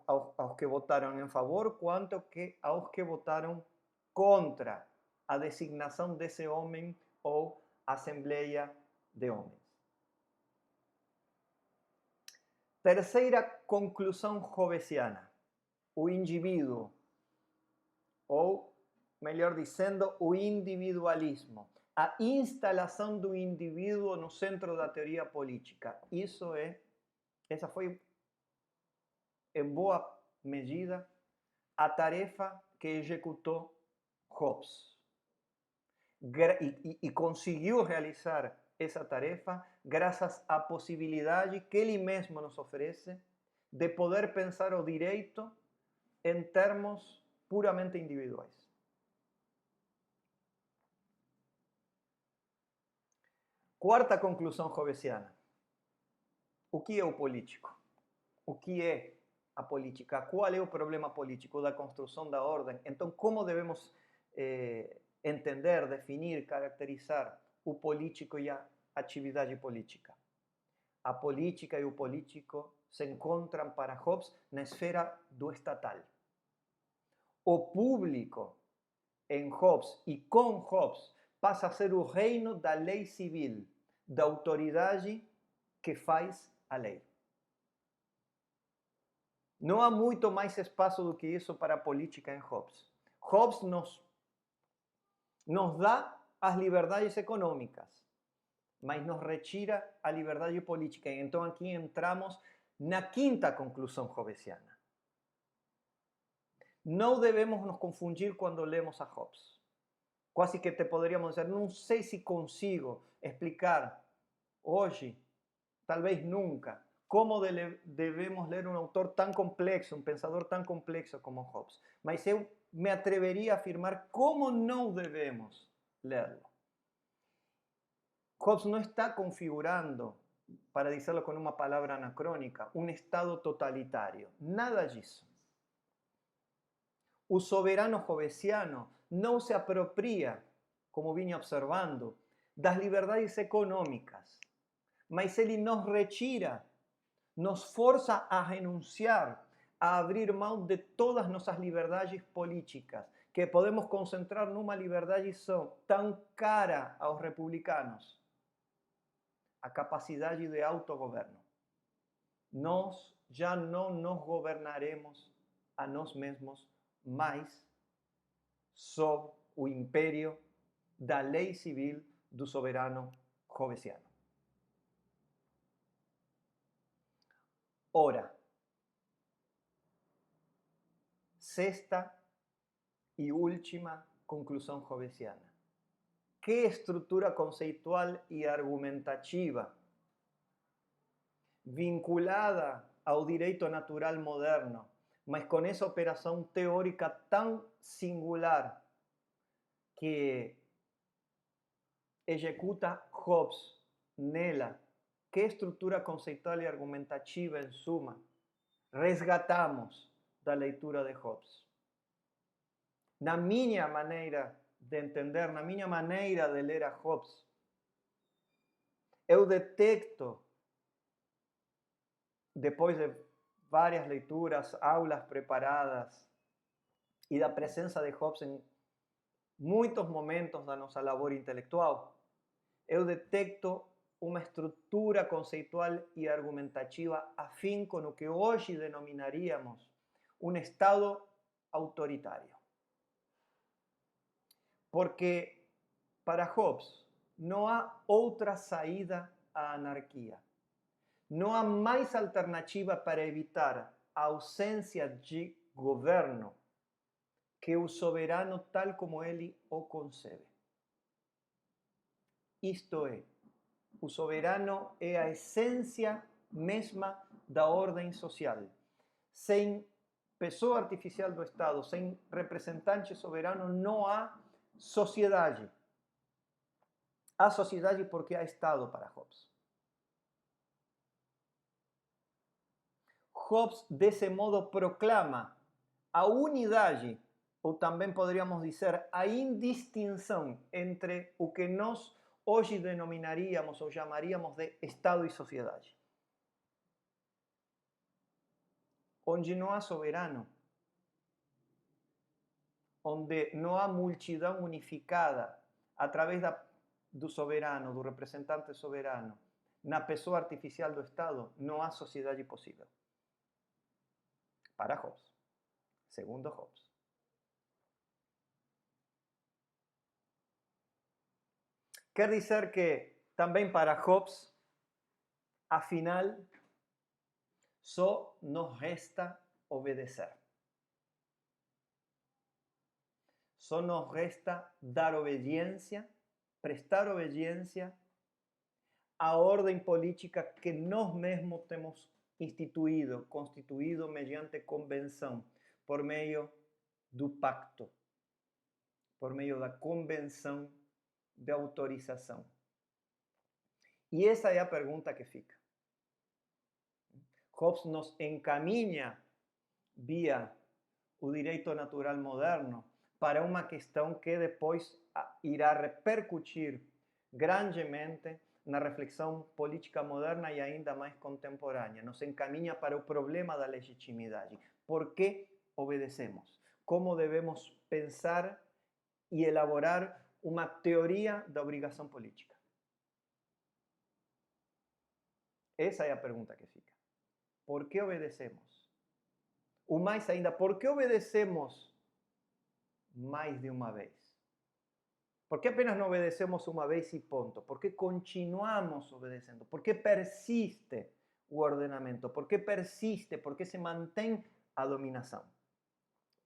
aos que votaram em favor, quanto aos que votaram contra a designação desse homem ou assembleia de homens. Terceira conclusão hobbesiana. O indivíduo, ou, melhor dizendo, o individualismo. A instalação do indivíduo no centro da teoria política. Essa foi, em boa medida, a tarefa que executou Hobbes. E conseguiu realizar essa tarefa graças à possibilidade que ele mesmo nos oferece de poder pensar o direito em termos puramente individuais. Quarta conclusão hobbesiana. O que é o político? O que é a política? Qual é o problema político da construção da ordem? Então, como devemos entender, definir, caracterizar o político e a atividade política? A política e o político se encontram para Hobbes na esfera do estatal. O público em Hobbes e com Hobbes passa a ser o reino da lei civil, da autoridade que faz a lei. Não há muito mais espaço do que isso para a política em Hobbes. Hobbes nos dá as liberdades econômicas, mas nos retira a liberdade política. E então aqui entramos na quinta conclusão hobbesiana. Não devemos nos confundir quando lemos a Hobbes. Quase que te poderíamos dizer, não sei se consigo explicar hoje, talvez nunca, como devemos ler um autor tão complexo, um pensador tão complexo como Hobbes. Mas eu me atreveria a afirmar como não devemos lerlo. Hobbes não está configurando, para dizer com uma palavra anacrônica, um Estado totalitário. Nada disso. O soberano hobbesiano não se apropria, como vinha observando, das liberdades econômicas, mas ele nos retira, nos força a renunciar, a abrir mão de todas nossas liberdades políticas, que podemos concentrar numa liberdade só, tão cara aos republicanos: a capacidade de autogoverno. Nós já não nos governaremos a nós mesmos mais sob o império da lei civil do soberano hobbesiano. Ora, sexta e última conclusão hobbesiana. Que estrutura conceitual e argumentativa vinculada ao direito natural moderno, mas com essa operação teórica tão singular que executa Hobbes nela, que estrutura conceitual e argumentativa, em suma, resgatamos da leitura de Hobbes? Na minha maneira de entender, na minha maneira de ler a Hobbes, eu detecto, depois de várias leituras, aulas preparadas e da presença de Hobbes em muitos momentos da nossa labor intelectual, eu detecto uma estrutura conceitual e argumentativa afim com o que hoje denominaríamos um Estado autoritário. Porque para Hobbes não há outra saída à anarquia. Não há mais alternativa para evitar a ausência de governo que o soberano tal como ele o concebe. Isto é, o soberano é a essência mesma da ordem social. Sem pessoa artificial do Estado, sem representante soberano, não há sociedade. Há sociedade porque há Estado para Hobbes. Hobbes, desse modo, proclama a unidade, ou também poderíamos dizer a indistinção entre o que nós hoje denominaríamos ou chamaríamos de Estado e sociedade. Onde não há soberano, onde não há multidão unificada através do soberano, do representante soberano, na pessoa artificial do Estado, não há sociedade possível. Para Hobbes, segundo Hobbes. Quer dizer que também para Hobbes, afinal, só nos resta obedecer. Só nos resta dar obediência, prestar obediência à ordem política que nós mesmos temos instituído, constituído mediante convenção. por meio do pacto, por meio da convenção de autorização. E essa é a pergunta que fica. Hobbes nos encaminha via o direito natural moderno para uma questão que depois irá repercutir grandemente na reflexão política moderna e ainda mais contemporânea. Nos encaminha para o problema da legitimidade. Por que obedecemos? Como devemos pensar e elaborar uma teoria da obrigação política? Essa é a pergunta que fica. Por que obedecemos? Ou mais ainda, por que obedecemos mais de uma vez? ¿Por qué apenas no obedecemos uma vez y ponto? ¿Por qué continuamos obedeciendo? ¿Por qué persiste o ordenamento? ¿Por qué persiste? ¿Por qué se mantém a dominação?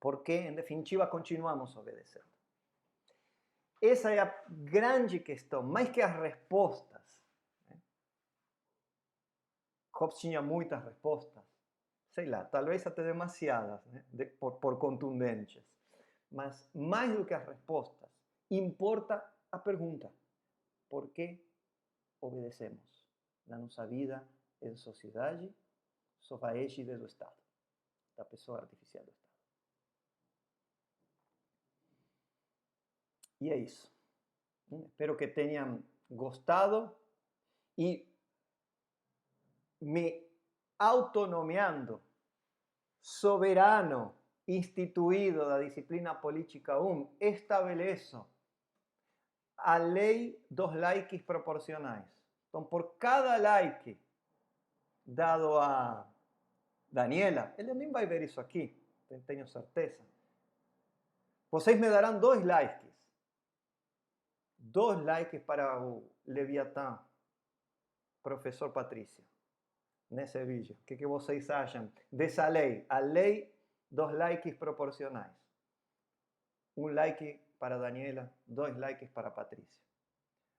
¿Por qué, en definitiva, continuamos obedecendo? Essa é a grande questão, mais que as respostas. Hobbes tinha muitas respostas, sei lá, talvez até demasiadas, por contundentes. Mas mais do que as respostas, importa a pergunta: por que obedecemos na nossa vida em sociedade sob a égide do Estado, da pessoa artificial do Estado? E é isso. Espero que tenham gostado e me autonomeando soberano instituído da disciplina política 1, estabeleço a lei dos likes proporcionais. Então, por cada like dado a Daniela, ele nem vai ver isso aqui, tenho certeza. Vocês me darão 2 likes. 2 likes para o Leviatã, professor Patrício, nesse vídeo. O que vocês acham dessa lei? A lei dos likes proporcionais. 1 like para Daniela, 2 likes para Patrícia.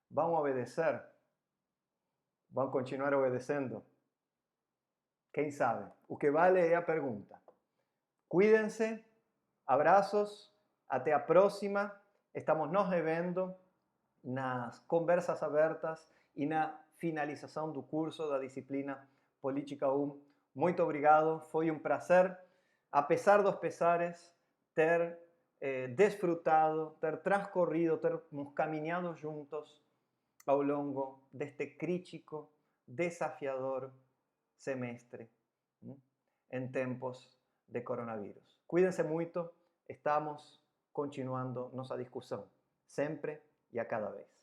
Vão obedecer? Vão continuar obedecendo? Quem sabe? O que vale é a pergunta. Cuídense, abraços, até a próxima. Estamos nos revendo nas conversas abertas e na finalização do curso da disciplina Política 1. Muito obrigado, foi um prazer, apesar dos pesares, ter desfrutado, ter transcorrido, termos caminhado juntos ao longo deste crítico, desafiador semestre em tempos de coronavírus. Cuídense muito, estamos continuando nossa discussão, sempre e a cada vez.